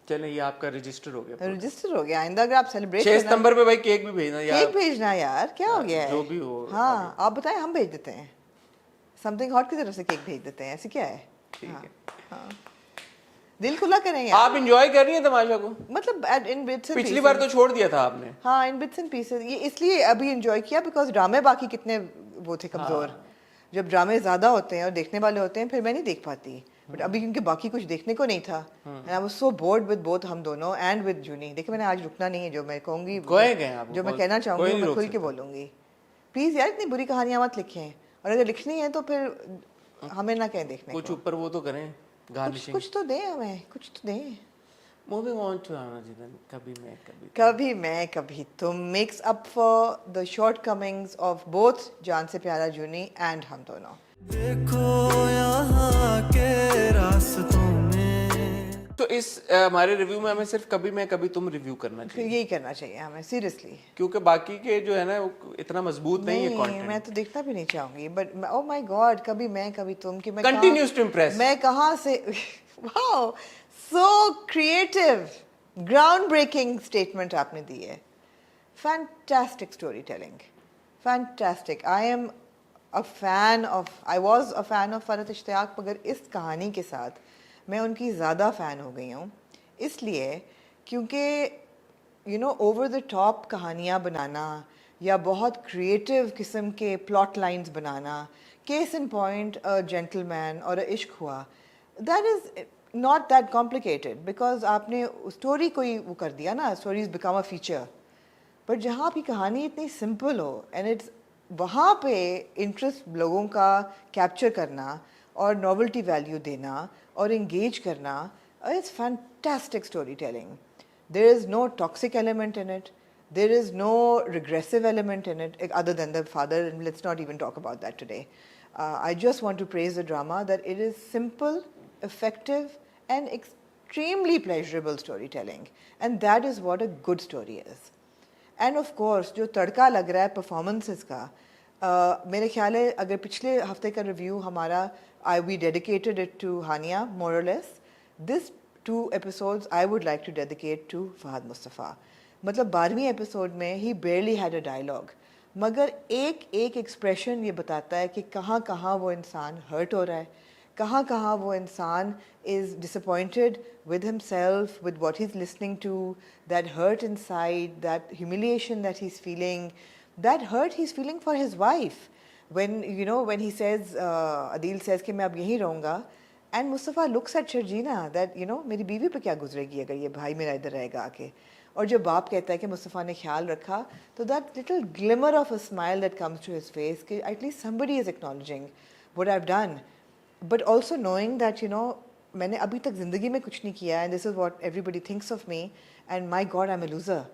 चले, ये आपका रजिस्टर हो गया। रजिस्टर हो गया। आइंदा अगर आप सेलिब्रेट 6 करना, सितंबर पे भाई केक भी भेजना यार। केक भेजना यार, क्या हो गया है? जो भी हो। हाँ, आप बताएं, हम भेज देते हैं। समथिंग हॉट की तरफ से केक भेज देते हैं, ऐसे क्या है? ठीक है। हाँ, दिल खुला करें यार। आप इंजॉय कर रही हैं तमाशा को? मतलब इन बिट्स एंड पिछली बार तो छोड़ दिया था आपने। हाँ, इन बिट्स एंड पीसेस। ये इसलिए अभी एंजॉय किया बिकॉज ड्रामे बाकी कितने वो थे कमजोर। जब ड्रामे ज्यादा होते हैं और देखने वाले होते हैं फिर मैं नहीं देख पाती, बट अभी क्योंकि बाकी कुछ देखने को नहीं था, and I was so board with both हम दोनों एंड विद जूनी। देखिए, मैंने आज रुकना नहीं है, जो मैं कहूंगी जो मैं कहना चाहूंगी मैं खुल के बोलूंगी। प्लीज यार, इतनी बुरी कहानियां मत लिखें, और अगर लिखनी है तो फिर हमें ना कहें देखने कुछ को। ऊपर वो तो करें, गार्निशिंग। कुछ तो दें हमें, कुछ तो दें। मूविंग ऑन टू आनंद, कभी मैं कभी मैं कभी तुम makes up for the shortcomings of both जान से प्यारा जूनी एंड हम दोनों। देखो यहाँ के रास्तों में। तो इस हमारे रिव्यू में हमें सिर्फ कभी मैं कभी तुम रिव्यू करना फिर चाहिए, यही करना चाहिए हमें, सीरियसली। क्योंकि बाकी के जो है ना वो इतना मजबूत नहीं है कंटेंट। मैं तो देखना भी नहीं चाहूंगी, बट ओह माय गॉड, कभी मैं कभी तुम कि मैं Continues to impress. मैं कहाँ से wow, so creative, ground breaking statement आपने दी है। Fantastic story telling, fantastic. I was a fan of Farhat Ishtiaq, मगर इस कहानी के साथ मैं उनकी ज़्यादा फ़ैन हो गई हूँ, इसलिए क्योंकि ओवर द टॉप कहानियाँ बनाना या बहुत क्रिएटिव किस्म के plot lines banana, case in point a gentleman और अ इश्क हुआ, that is not that complicated, because आपने स्टोरी कोई वो कर दिया ना, स्टोरीज बिकम अ फीचर। पर जहाँ आपकी कहानी इतनी सिंपल हो एंड इट्स, वहाँ पे इंटरेस्ट लोगों का कैप्चर करना और नॉवेल्टी वैल्यू देना और इंगेज करना, it's fantastic story telling. There is no toxic element in it, there is no regressive element in it other than the father, and let's not even talk about that today. I just want to praise the drama that it is simple, effective and extremely pleasurable storytelling, and that is what a good story is. And of course जो तड़का लग रहा है performances का, मेरे ख्याल है अगर पिछले हफ्ते का रिव्यू हमारा we dedicated it to Hania more or less, this 2 episodes I would like to dedicate to Fahad Mustafa. मतलब 12वीं एपिसोड में ही barely had a dialogue, मगर एक एक एक्सप्रेशन ये बताता है कि कहाँ कहाँ वो इंसान हर्ट हो रहा है, कहाँ कहाँ वो इंसान is disappointed with himself, with what he's listening to, that hurt inside, that humiliation that he's feeling, that hurt he's feeling for his wife. When he says, Adil says कि मैं अब यहीं रहूँगा, and Mustafa looks at Sharjina that मेरी बीवी पे क्या गुजरेगी अगर ये भाई मेरा इधर रहेगा आके, और जब बाप कहता है कि मुस्तफ़ा ने ख्याल रखा, तो that little glimmer of a smile that comes to his face कि at least somebody is acknowledging what I have done, but also knowing that मैंने अभी तक ज़िंदगी में कुछ नहीं किया, and this is what everybody thinks of me, and my god I am a loser.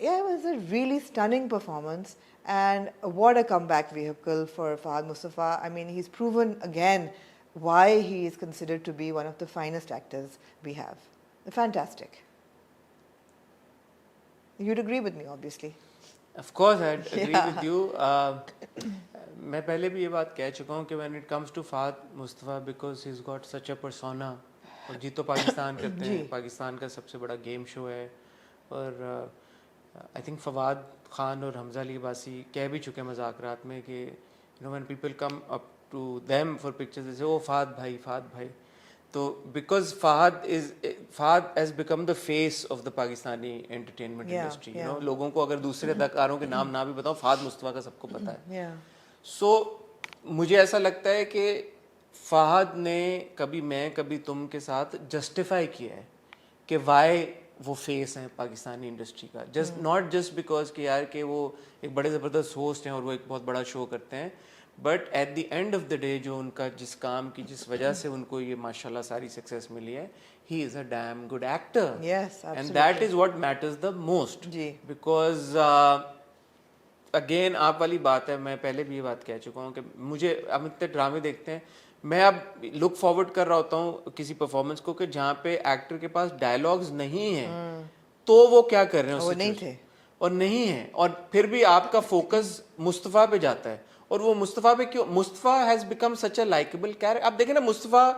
Yeah, it was a really stunning performance, and what a comeback vehicle for Fahad Mustafa. I mean, he's proven again why he is considered to be one of the finest actors we have. Fantastic. You'd agree with me, obviously. Of course, I'd agree with you. मैं पहले भी ये बात कह चुका हूँ कि when it comes to Fahad Mustafa, because he's got such a persona, और जी तो पाकिस्तान करते हैं, पाकिस्तान का सबसे बड़ा गेम शो है, और आई थिंक फवाद खान और हमजा अली अब्बासी कह भी चुके हैं मज़ाकरात में कि You know, when people come up to them for pictures, they say, "Oh, Fahad bhai." So because Fahad has become the face of the Pakistani entertainment Yeah, industry. You yeah. know, लोगों को अगर दूसरे अदाकारों के नाम ना भी बताओ, फहाद मुस्तफा का सबको पता है. Yeah. सो मुझे ऐसा लगता है कि फहद ने कभी मैं कभी तुम के साथ जस्टिफाई किया है कि वाई वो फेस हैं पाकिस्तानी इंडस्ट्री का, जस्ट नॉट जस्ट बिकॉज कि यार कि वो एक बड़े ज़बरदस्त होस्ट हैं और वो एक बहुत बड़ा शो करते हैं, but at the end of the day जो उनका जिस काम की जिस वजह से उनको ये माशाल्लाह सारी सक्सेस मिली है, he is a damn good actor. Yes, and that is what matters the most. जी. बिकॉज अगेन आप वाली बात है, मैं पहले भी ये बात कह चुका हूँ कि मुझे अब इतने ड्रामे देखते हैं, मैं अब लुक फॉरवर्ड कर रहा होता हूँ किसी परफॉर्मेंस को कि जहाँ पे एक्टर के पास डायलॉग्स नहीं हैं तो वो क्या कर रहे हैं वो उस नहीं situation- थे. और नहीं है, और फिर भी आपका फोकस मुस्तफ़ा पे जाता है. और वो मुस्तफ़ा पे क्यों? Mustafa has become such a likeable character. आप देखें ना, मुस्तफ़ा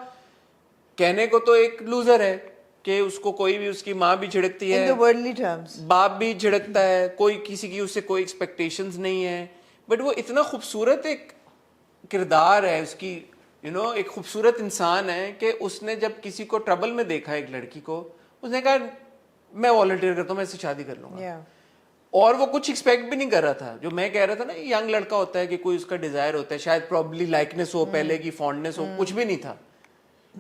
कहने को तो एक लूजर है कि उसको कोई भी, उसकी माँ भी झिड़कती In है, the worldly terms. बाप भी झिड़कता है, कोई किसी की उससे कोई एक्सपेक्टेशंस नहीं है, बट वो इतना खूबसूरत एक किरदार है उसकी, यू नो, एक खूबसूरत इंसान है कि उसने जब किसी को ट्रबल में देखा एक लड़की को, उसने कहा मैं वॉलंटियर करता हूँ, मैं इससे शादी कर लूंगा. Yeah. और वो कुछ एक्सपेक्ट भी नहीं कर रहा था. जो मैं कह रहा था ना, यंग लड़का होता है कि कोई उसका डिजायर होता है, शायद प्रॉब्ली लाइकनेस हो, पहले की फॉन्डनेस हो, कुछ भी नहीं था,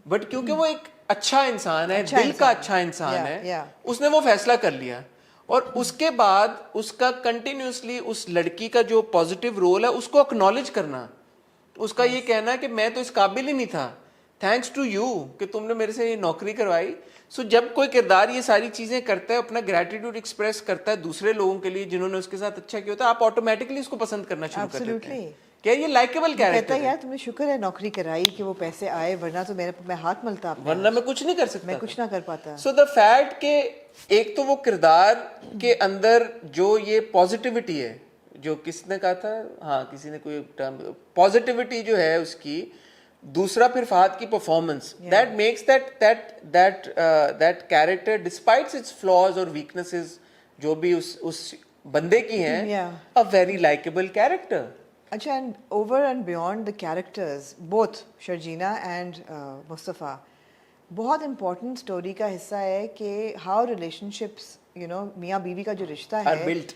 बट क्योंकि वो एक अच्छा इंसान है, दिल का अच्छा इंसान Yeah, है, yeah. उसने वो फैसला कर लिया. और उसके बाद उसका कंटिन्यूसली उस लड़की का जो पॉजिटिव रोल है उसको एक्नॉलेज करना, उसका ये कहना कि मैं तो इस काबिल ही नहीं था, थैंक्स टू यू कि तुमने मेरे से ये नौकरी करवाई. सो जब कोई किरदार ये सारी चीजें करता है, अपना ग्रेटिट्यूड एक्सप्रेस करता है दूसरे लोगों के लिए जिन्होंने उसके साथ अच्छा किया होता है, आप ऑटोमेटिकली उसको पसंद करना शुरू कर देते हैं. Absolutely. क्या ये लाइकेबल कहता कैरेक्टर है है, यार तुमने शुक्र है नौकरी कराई कि वो पैसे आए, वरना तो मैं हाथ मलता अपने वरना आप। मैं कुछ नहीं कर सकता. मैं कुछ ना कर पाता. सो द फैक्ट के एक तो वो किरदार के अंदर जो ये पॉजिटिविटी है, जो किसने कहा था, हाँ किसी ने कोई टर्म, पॉजिटिविटी जो है उसकी, दूसरा फिर फहद की performance, that makes that character despites its flaws और वीकनेसेस जो भी उस बंदे की हैं, अ वेरी लाइकेबल कैरेक्टर. अच्छा, and over and beyond the characters, both Sharjeena and Mustafa, बहुत इम्पोर्टेंट स्टोरी का हिस्सा है कि हाउ रिलेशनशिप्स, यू नो, मियाँ बीवी का जो रिश्ता है, आर बिल्ट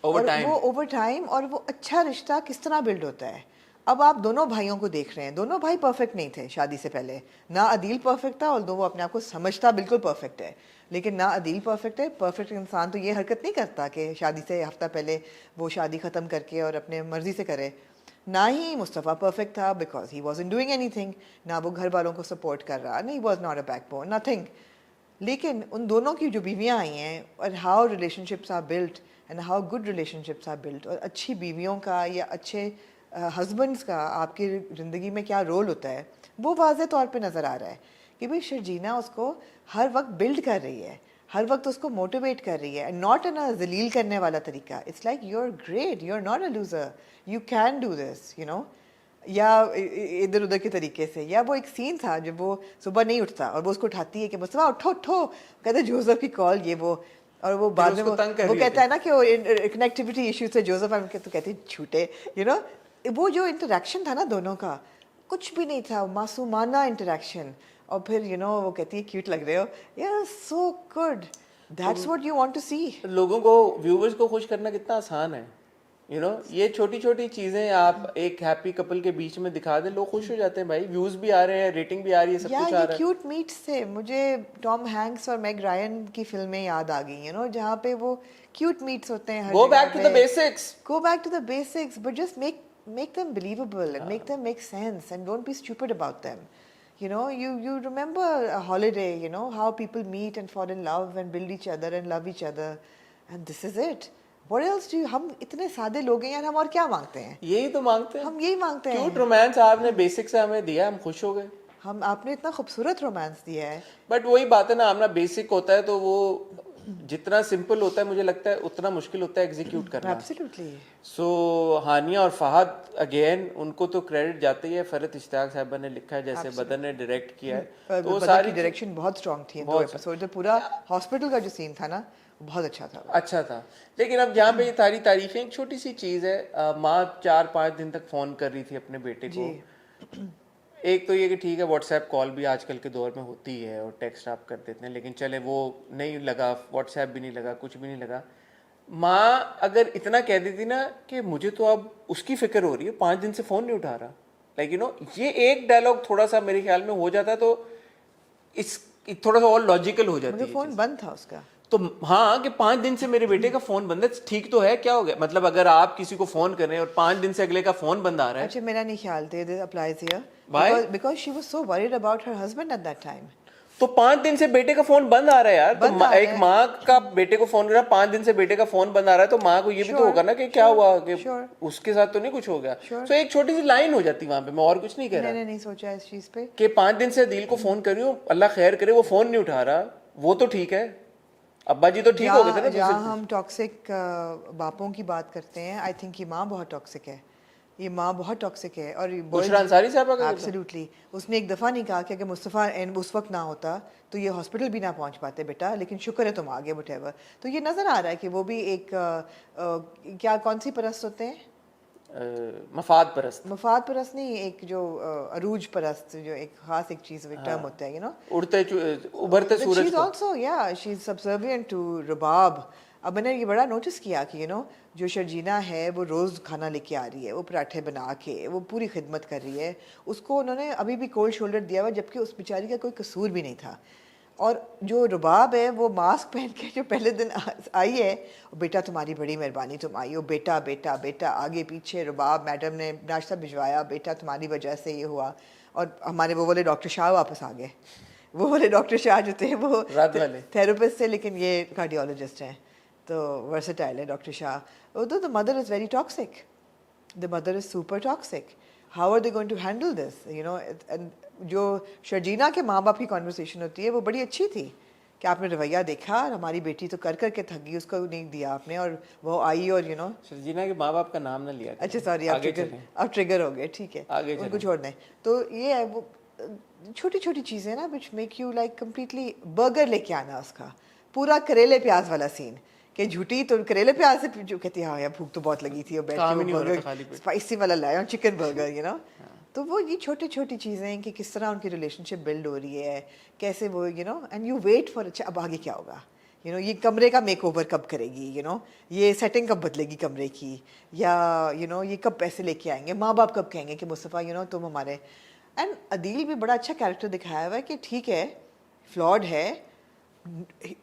Over time. वो ओवर टाइम, और वो अच्छा रिश्ता किस तरह बिल्ड होता है. अब आप दोनों भाइयों को देख रहे हैं, दोनों भाई परफेक्ट नहीं थे शादी से पहले. ना अदील परफेक्ट था, और वो अपने आप को समझता बिल्कुल परफेक्ट है, लेकिन ना अदील परफेक्ट है. परफेक्ट इंसान तो ये हरकत नहीं करता कि शादी से हफ्ता पहले वो शादी ख़त्म करके और अपने मर्जी से करे. ना ही मुस्तफ़ा परफेक्ट था, because he wasn't doing anything. ना वो घर वालों को सपोर्ट कर रहा, नहीं, was not a backbone, nothing. लेकिन उन दोनों की जो बीवियाँ आई हैं, और how relationships are built and how good relationships are built, और अच्छी बीवियों का या अच्छे हस्बैंड्स का आपकी ज़िंदगी में क्या रोल होता है, वो वाज़े तौर पे नज़र आ रहा है कि भाई शर्जीना उसको हर वक्त बिल्ड कर रही है, हर वक्त उसको मोटिवेट कर रही है, नॉट इन अ जलील करने वाला तरीका. It's like you are great, you are not a loser, you can do this, you know, या इधर उधर के तरीके से. या वो एक सीन था जब वो सुबह नहीं उठता और वो उसको उठाती है कि मुस्तफ़ा उठो उठो, कहते जोसेफ की कॉल, ये वो, और वो बाद में वो कहता है ना कि वो कनेक्टिविटी इशू से जोसेफ तो कहती है झूठे, यू नो. वो जो इंटरेक्शन था ना दोनों का, कुछ भी नहीं था, मासूमाना इंटरेक्शन. और फिर यू नो वो कहती है क्यूट लग रहे हो, यार so good, that's what you want to see. लोगों को, व्यूवर्स को खुश करना कितना आसान है, यू नो. ये छोटी छोटी चीजें आप एक हैप्पी कपल के बीच में दिखा दें, लोग खुश हो जाते हैं भाई. व्यूज भी आ रहे हैं, रेटिंग भी आ रही है, सब कुछ आ रहा है. क्यूट मीट्स से मुझे टॉम हैंक्स और मैग रायन की फिल्में याद आ गई, यू नो, जहाँ पे वो क्यूट मीट्स होते हैं. Go back to the basics, go back to the basics, but just make them believable and make them make sense, and don't be stupid about them. You know, you remember a holiday, you know, how people meet and fall in love and build each other and love each other, and this is it. What else do you, हम इतने सादे लोग हैं यार, हम और क्या मांगते हैं? यही तो मांगते हैं हम, यही मांगते हैं. क्यूट रोमांस आपने बेसिक से हमें दिया, हम खुश हो गए. हम, आपने इतना खूबसूरत रोमांस दिया है. बट वही बात है ना, हमारा बेसिक होता है तो वो जितना सिंपल होता है मुझे लगता है उतना मुश्किल होता है एग्जीक्यूट करना। एब्सोल्युटली। सो हानिया और फहद अगेन उनको तो क्रेडिट जाते ही है। फरहत इश्तियाक साहबा ने लिखा है, जैसे बदर ने डायरेक्ट किया है, तो सारी डायरेक्शन बहुत स्ट्रांग थी। दो एपिसोड तो पूरा हॉस्पिटल का जो सीन था ना बहुत अच्छा था। अच्छा था। लेकिन अब यहाँ पे ये सारी तारीफें, एक छोटी सी चीज़ है, माँ 4-5 दिन तक फ़ोन कर रही थी अपने बेटे को। एक तो ये कि ठीक है व्हाट्सएप कॉल भी आजकल के दौर में होती है और टेक्स्ट आप कर देते हैं, लेकिन चले वो नहीं लगा, व्हाट्सएप भी नहीं लगा, कुछ भी नहीं लगा। माँ अगर इतना कह देती ना कि मुझे तो अब उसकी फिक्र हो रही है, 5 दिन से फ़ोन नहीं उठा रहा, लाइक यू नो, ये एक डायलॉग थोड़ा सा मेरे ख्याल में हो जाता तो इस थोड़ा सा और लॉजिकल हो जाती है। फ़ोन बंद था उसका तो हाँ कि 5 दिन से मेरे बेटे का फोन बंद है, ठीक तो है, क्या हो गया? मतलब अगर आप किसी को फोन कर रहे हैं और 5 दिन से अगले का फोन बंद आ रहा है। अच्छा, मेरा नहीं ख्याल थे this applies here Why? because she was so worried about her husband at that time. तो 5 दिन से बेटे का फोन बंद आ रहा है यार, तो एक माँ का बेटे को फोन कर रहा है, 5 दिन से बेटे का फोन बंद आ रहा है, तो माँ को ये भी तो होगा ना कि क्या हुआ, कि उसके साथ तो नहीं कुछ हो गया। तो एक छोटी सी लाइन हो जाती वहां पे, मैं और कुछ नहीं कह रहा। मैंने नहीं सोचा इस चीज पे कि 5 दिन से दिल को फोन कर रही हूँ, अल्लाह खैर करे, वो फोन नहीं उठा रहा, वो तो ठीक है, अब्बा जी तो ठीक हो गए थे ना। जहाँ हम टॉक्सिक बापों की बात करते हैं, आई थिंक ये माँ बहुत टॉक्सिक है, ये माँ बहुत टॉक्सिक है। और बुशरा अंसारी साहब का एब्सोल्युटली, उसने एक दफ़ा नहीं कहा कि अगर मुस्तफ़ा उस वक्त ना होता तो ये हॉस्पिटल भी ना पहुंच पाते बेटा, लेकिन शुक्र है तुम आ गए व्हाटएवर। तो ये नज़र आ रहा है कि वो भी एक क्या कौन सी परस्त होते हैं, मफाद परस्त। मफाद परस्त नहीं, एक जो अरूज परस्त, जो एक खास एक चीज टर्म होता है, यू नो, उड़ते उभरते सूरज। शी इज आल्सो या शी इज सब्सर्विएंट टू रुबाब। अब मैंने ये बड़ा नोटिस किया कि यू नो जो शर्जीना है वो रोज़ खाना लेके आ रही है, वो पराठे बना के वो पूरी खिदमत कर रही है, उसको उन्होंने अभी भी कोल्ड शोल्डर दिया हुआ, जबकि उस बेचारी का कोई कसूर भी नहीं था। और जो रुबाब है वो मास्क पहन के जो पहले दिन आई है, बेटा तुम्हारी बड़ी मेहरबानी, तुम आई हो, बेटा बेटा बेटा, आगे पीछे रुबाब, मैडम ने नाश्ता भिजवाया, बेटा तुम्हारी वजह से ये हुआ। और हमारे वो वाले डॉक्टर शाह वापस आ गए, वो वाले डॉक्टर शाह जो थे वो थेरेपिस्ट थे, लेकिन ये कार्डियोलॉजिस्ट हैं, तो वर्सेटाइल है डॉक्टर शाह। तो the mother is very toxic, the mother is super toxic, how are they going to handle this, you know. जो शर्जीना के माँ बाप की कॉन्वर्सेशन होती है वो बड़ी अच्छी थी कि आपने रवैया देखा, और हमारी बेटी तो कर करके थक गई, उसको नहीं दिया आपने, और वो आई, और यू नो। शर्जीना के माँ बाप का नाम ना लिया। अच्छा सॉरी, आप ट्रिगर हो गए, ठीक है, उनको छोड़ दें। तो ये है वो छोटी छोटी चीज़ें ना which make you like completely. Burger लेके आना, उसका पूरा करेले प्याज वाला सीन, कि झूठी तो करेले प्याज से जो कहती है हाँ यार भूख तो बहुत लगी थी, और बैठ स्पाइसी वाला लाया चिकन बर्गर, यू नो। तो वो ये छोटी छोटी चीज़ें हैं कि किस तरह उनकी रिलेशनशिप बिल्ड हो रही है, कैसे वो, you know, and you wait for, अच्छा अब आगे क्या होगा, यू नो, ये कमरे का मेकओवर कब करेगी, यू नो, ये सेटिंग कब बदलेगी कमरे की, या यू नो ये कब पैसे लेके आएंगे, माँ बाप कब कहेंगे कि मुस्तफ़ा यू नो तुम हमारे। एंड अदील भी बड़ा अच्छा कैरेक्टर दिखाया हुआ है कि ठीक है फ्लॉड है,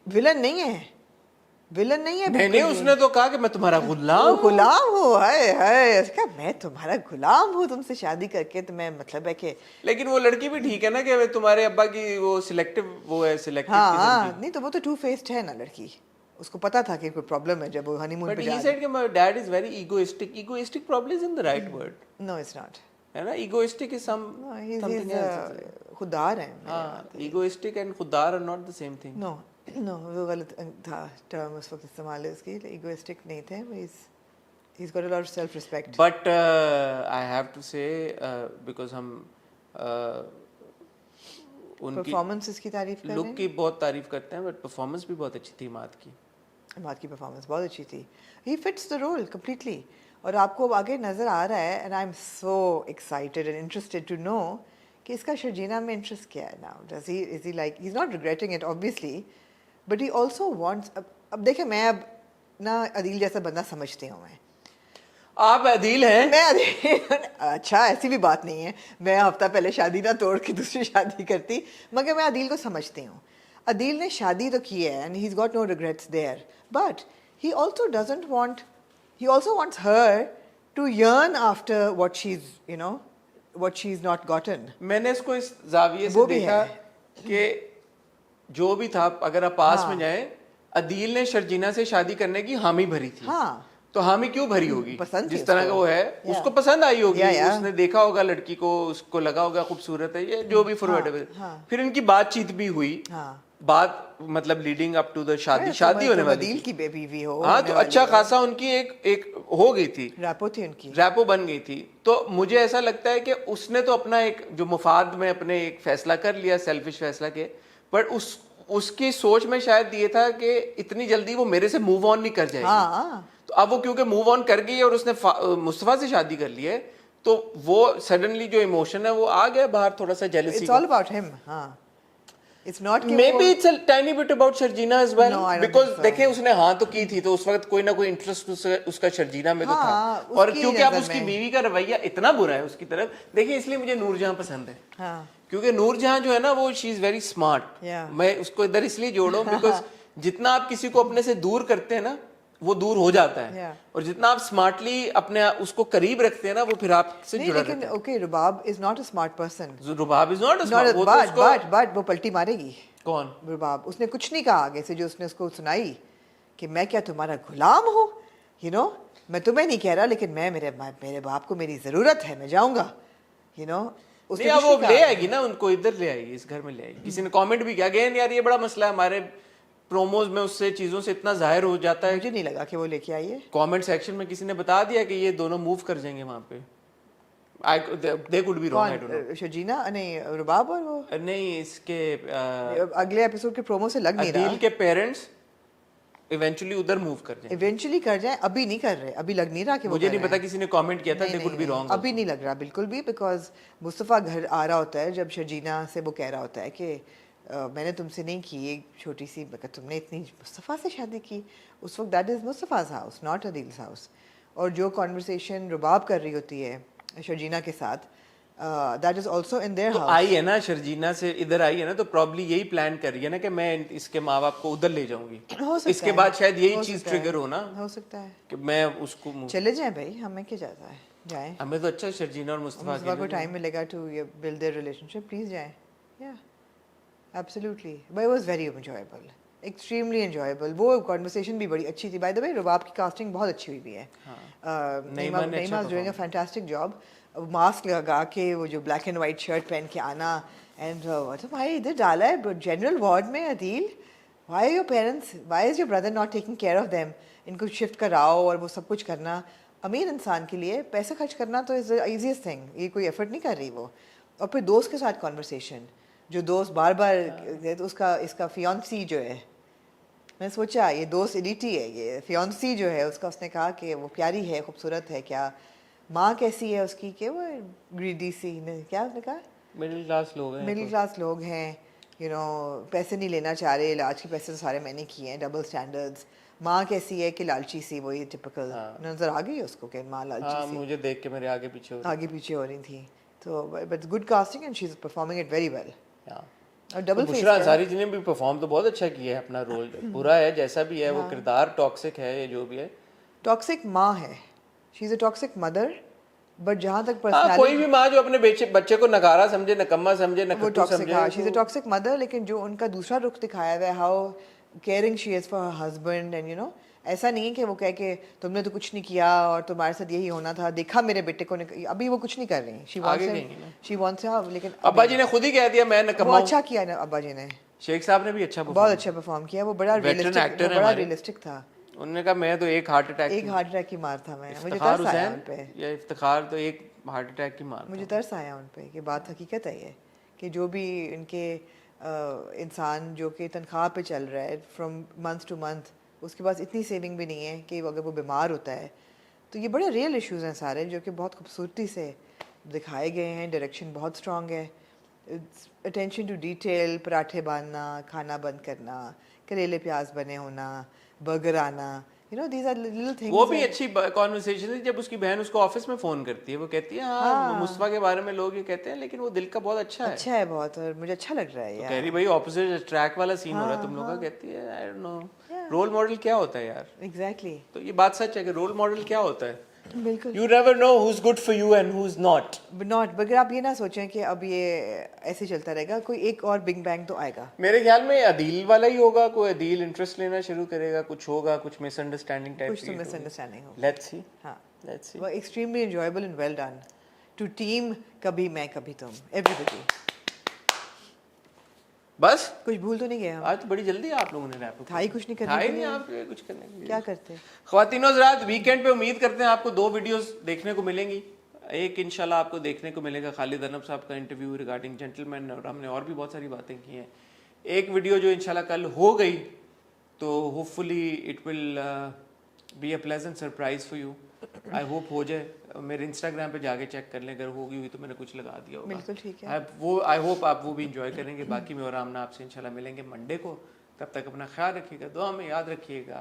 विलन नहीं है, विलन नहीं है। नहीं, उसने तो कहा कि मैं तुम्हारा गुलाम हूँ, हाय उसका मैं तुम्हारा गुलाम हूँ, तुमसे शादी करके तो मैं मतलब है कि। लेकिन वो लड़की भी ठीक है ना कि तुम्हारे अब्बा की वो सिलेक्टिव, वो है सिलेक्टिव। हाँ नहीं तो वो तो टू फेस्ड है ना लड़की, उसको पता था कि कोई प्रॉब्लम है जब वो हनीमून पे जा रही है। बट ही सेड कि my dad is very egoistic problem is in the right word. No it's not, है ना, इगोइस्टिक इज समथिंग एल्स। खुदार है। हाँ, इगोइस्टिक एंड खुदार are not the same thing. No वो गलत था टर्म उस वक्त इस्तेमाल है उसकी, इगोइस्टिक नहीं थे, he's got a lot of self respect. But I have to say because हम उनकी परफॉर्मेंसेस की तारीफ कर रहे हैं, लुक की बहुत तारीफ करते हैं, बट परफॉर्मेंस भी बहुत अच्छी थी माद की परफॉर्मेंस बहुत अच्छी थी। he fits the role completely, और आपको आगे नज़र आ रहा है, and I'm so excited and interested to know कि इसका शर्जीना में इंटरेस्ट क्या है now. Is he like, he's not regretting it obviously, but he also wants, अब देखिए मैं अब ना अदील जैसा बंदा समझती हूँ, मैं आप अदील हैं, मैं अदील अच्छा ऐसी भी बात नहीं है, मैं हफ्ता पहले शादी ना तोड़ के दूसरी शादी करती, मगर मैं अदील को समझती हूँ। अदील ने शादी तो की है and he's got no regrets there, but he also doesn't want, he also wants her to yearn after what she's, you know, what she's not gotten. मैंने इसको इस जाविये से देखा कि जो भी था, अगर आप पास में जाएं, अदील ने शर्जीना से शादी करने की हामी भरी थी। हाँ, तो हामी क्यों भरी होगी, जिस तरह का वो है उसको पसंद आई होगी, उसने देखा होगा लड़की को, उसको लगा होगा खूबसूरत है, ये जो भी फॉरवर्ड है। फिर इनकी बातचीत भी हुई, बात मतलब लीडिंग अप टू द शादी तुम होने वाली अदील थी। की बीवी हो, हाँ होने तो वाली अच्छा हो। खासा उनकी एक हो गई थी, रैपो थी उनकी। रैपो बन गई थी। तो मुझे ऐसा लगता है कि उसने तो अपना एक जो मुफाद में अपने एक फैसला कर लिया, सेल्फिश फैसला के, पर उसकी सोच में शायद ये था कि इतनी जल्दी वो मेरे से मूव ऑन नहीं कर जाएगी। हाँ तो अब वो क्योंकि मूव ऑन कर गई है और उसने मुस्तफा से शादी कर ली है, तो वो सडनली जो इमोशन है वो आ गया बाहर, थोड़ा सा jealousy it's all about him. हाँ it's not may be it's a tiny bit about Sharjeena as well, No, I don't because think so. देखिए उसने हाँ तो की थी, तो उस वक्त कोई ना कोई इंटरेस्ट उसका शर्जीना में तो हाँ, था। और उसकी क्योंकि अब नज़र उसकी में। बीवी का रवैया इतना बुरा है उसकी तरफ, देखिए इसलिए मुझे नूरजहां पसंद है। हाँ क्योंकि नूरजहां जो है ना वो she is very smart. Yeah. मैं उसको इधर इसलिए जोड़ रहा हूँ बिकॉज जितना आप किसी को अपने से दूर करते हैं ना वो दूर हो जाता है, Yeah. और जितना आप स्मार्टली अपने उसको करीब रखते हैं ना वो फिर आपसे नहीं जुड़ा लेकिन रहता okay Rubab is not a smart person. है। रुबाब इज नॉट नॉट वो तो उसको बट वो पलटी मारेगी। कौन रुबाब उसने कुछ नहीं कहा आगे से, जो उसने उसको सुनाई कि मैं क्या तुम्हारा गुलाम हूँ, यू नो मैं तुम्हें नहीं कह रहा, लेकिन मैं मेरे बाप को मेरी जरूरत है, मैं जाऊंगा, यू नो। नहीं अब वो ले आएगी ना, उनको इधर ले आएगी, इस घर में ले आएगी। किसी ने कमेंट भी किया अगेन यार ये बड़ा मसला है, हमारे प्रोमोज में उससे चीजों से इतना जाहिर हो जाता है। मुझे नहीं लगा कि वो लेके आई है। कमेंट सेक्शन में किसी ने बता दिया कि ये दोनों मूव कर जाएंगे वहां पे। They could be wrong, I don't कौन शर्जीना नहीं रुबाब और वो नो। नहीं इसके अगले एपिसोड के प्रोमो से लग नहीं अदील रहा। के पेरेंट्स इवेंचुअली उधर मूव कर जाएंगे। इवेंचुअली कर जाए, अभी नहीं कर रहे, अभी लग नहीं रहा कि वो मुझे कर नहीं रहे पता, हैं। किसी ने कमेंट किया था, दे कुड बी रॉन्ग। अभी नहीं लग रहा बिल्कुल भी, बिकॉज मुस्तफ़ा घर आ रहा होता है जब शर्जीना से वो कह रहा होता है कि मैंने तुमसे नहीं की एक छोटी सी, मगर तुमने इतनी मुस्तफ़ा से शादी की। उस वक्त that is Mustafa's house, not Adeel's house. और जो कॉन्वर्सेशन रुबाब कर रही होती है शर्जीना के साथ, that is also in their तो हाउस। आई है ना शर्जीना से इधर आई है ना, तो प्रॉब्ली यही प्लान कर रही है ना कि मैं इसके माँ बाप को उधर ले जाऊंगी। हो सकता इसके है, बाद शायद हो यही चीज सकता है, ट्रिगर हो ना हो सकता है। कि मैं उसको चले जाएं भाई, हमें क्या जाता है, जाएं। हमें तो अच्छा शर्जीना और मुस्तफा मुस्तफ़ा के को टाइम मिलेगा to build their relationship, please जाएं। या absolutely, but it was very enjoyable, extremely enjoyable. वो कॉन्वर्सेशन भी बड़ी अच्छी थी। बाय द वे रुबाब की कास्टिंग बहुत अच्छी हुई है। नईमा ने अच्छा doing a fantastic job. Mask लगा के वो जो ब्लैक एंड वाइट शर्ट पहन के आना, एंड तो भाई इधर डाला है जनरल वार्ड में Adeel, why your parents, why is your brother not taking care of them, इनको शिफ्ट कराओ और वो सब कुछ करना। अमीर इंसान के लिए पैसा खर्च करना तो इज़ द ईजीएस्ट थिंग, ये कोई एफर्ट नहीं कर रही वो। और फिर दोस्त के साथ कॉन्वर्सेशन, जो दोस्त बार बार उसका इसका फियांसी जो है, मैं सोचा ये दोस्त इडिटी है, ये फियांसी जो है उसका, उसने कहा कि वो प्यारी है, खूबसूरत है, क्या माँ कैसी है उसकी, कि वो ग्रीडी सी ने क्या उसने कहा, मिडिल क्लास लोग हैं। मिडिल क्लास लोग हैं, यू नो पैसे नहीं लेना चाह रहे, इलाज के पैसे तो सारे मैंने किए हैं, डबल स्टैंडर्ड्स। माँ कैसी है कि लालची सी, वही टिपिकल नजर आ गई उसको कि माँ लालची हाँ, सी, मुझे देख के मेरे आगे पीछे हो आगे पीछे हो रही थी। तो but good casting and she is performing it very well. और डबल फेस बुशरा अंसारी जी ने भी परफॉर्म तो बहुत अच्छा किया है अपना रोल। बुरा है जैसा भी है, वो किरदार टॉक्सिक है, ये जो भी है। टॉक्सिक माँ है, she is a toxic mother, but जहाँ तक हाँ, पर्सनालिटी, कोई भी माँ जो अपने बच्चे को नकारा समझे, नकम्मा समझे, वो नकट्टू टॉक्सिक, समझे, हाँ she is a toxic mother. लेकिन जो उनका दूसरा रुख दिखाया हुआ है, how caring she is for her husband, and you know ऐसा नहीं है कि वो कह के तुमने तो कुछ नहीं किया और तुम्हारे साथ यही होना था, देखा मेरे बेटे को अभी वो कुछ नहीं कर रही, शी वांट्स हाँ, लेकिन अब्बा जी ने खुद ही कह दिया मैं वो नकम्मा हूँ। अच्छा किया ना अब्बा जी ने, शेख साहब ने भी अच्छा बहुत अच्छा परफॉर्म किया। वो बड़ा Veteran actor हैं हमारे। रियलिस्टिक था। उन्होंने कहा मैं तो एक हार्ट अटैक एक हार्ट अटैक की मार था मैं, मुझे इफ्तिखार तरस आया हुसैन उन पे, या इफ्तिखार तो एक हार्ट अटैक की मार मुझे तरस आया उन पे कि बात हकीकत है ये, कि जो भी इनके इंसान जो कि तनख्वाह पे चल रहा है फ्रॉम मंथ टू मंथ, उसके पास इतनी सेविंग भी नहीं है कि अगर वो बीमार होता है, तो ये बड़े रियल इश्यूज़ हैं सारे, जो कि बहुत खूबसूरती से दिखाए गए हैं। डायरेक्शन बहुत स्ट्रॉन्ग है, अटेंशन टू डिटेल, पराठे बांधना, खाना बंद करना, करेले प्याज बने होना, बर्गर आना, you know these are little things. वो भी अच्छी कॉन्वर्सेशन है जब उसकी बहन उसको ऑफिस में फोन करती है, वो कहती है हाँ मुस्तफा के बारे में लोग ये कहते हैं, लेकिन वो दिल का बहुत अच्छा है। अच्छा है बहुत, और मुझे अच्छा लग रहा है तो यार। कह रही भाई ऑपोजिट ट्रैक वाला सीन हो रहा है तुम लोग का, कहती है I don't know role model क्या होता है यार। एग्जैक्टली, तो ये बात सच है कि रोल मॉडल क्या होता है, बिल्कुल। You never know who is good for you and who is not. Not, मगर आप ये ना सोचें कि अब ये ऐसे चलता रहेगा, कोई एक और बिग बैंग तो आएगा। मेरे ख्याल में अदील वाला ही होगा, कोई अदील इंटरेस्ट लेना शुरू करेगा, कुछ होगा, कुछ मिसअंडरस्टैंडिंग टाइप कुछ तो मिसअंडरस्टैंडिंग होगी। लेट्स सी, हाँ, लेट्स सी। वो extremely enjoyable and well done to team, कभी मैं कभी तुम, एवरीबॉडी। बस कुछ भूल तो नहीं गए हम? आज तो बड़ी जल्दी आप लोगों ने रैप था ही कुछ नहीं करने था ही के नहीं लिए। आपके कुछ करने के लिए। क्या करते? ख्वातीनो हज़रात, वीकेंड पे उम्मीद करते हैं आपको 2 वीडियोस देखने को मिलेंगी। एक इंशाल्लाह आपको देखने को मिलेगा खालिद अनब साहब का इंटरव्यू रिगार्डिंग जेंटलमैन, और हमने और भी बहुत सारी बातें की हैं। एक वीडियो जो इंशाल्लाह कल हो गई तो hopefully it will be a pleasant surprise for you. I hope हो जाए। मेरे इंस्टाग्राम पे जाके चेक कर लें, अगर होगी हुई तो मैंने कुछ लगा दिया होगा। बिल्कुल ठीक है। आई होप आप वो भी इंजॉय करेंगे। बाकी मैं और आमना आपसे इंशाल्लाह मिलेंगे मंडे को। तब तक अपना ख्याल रखिएगा, दुआ में याद रखिएगा।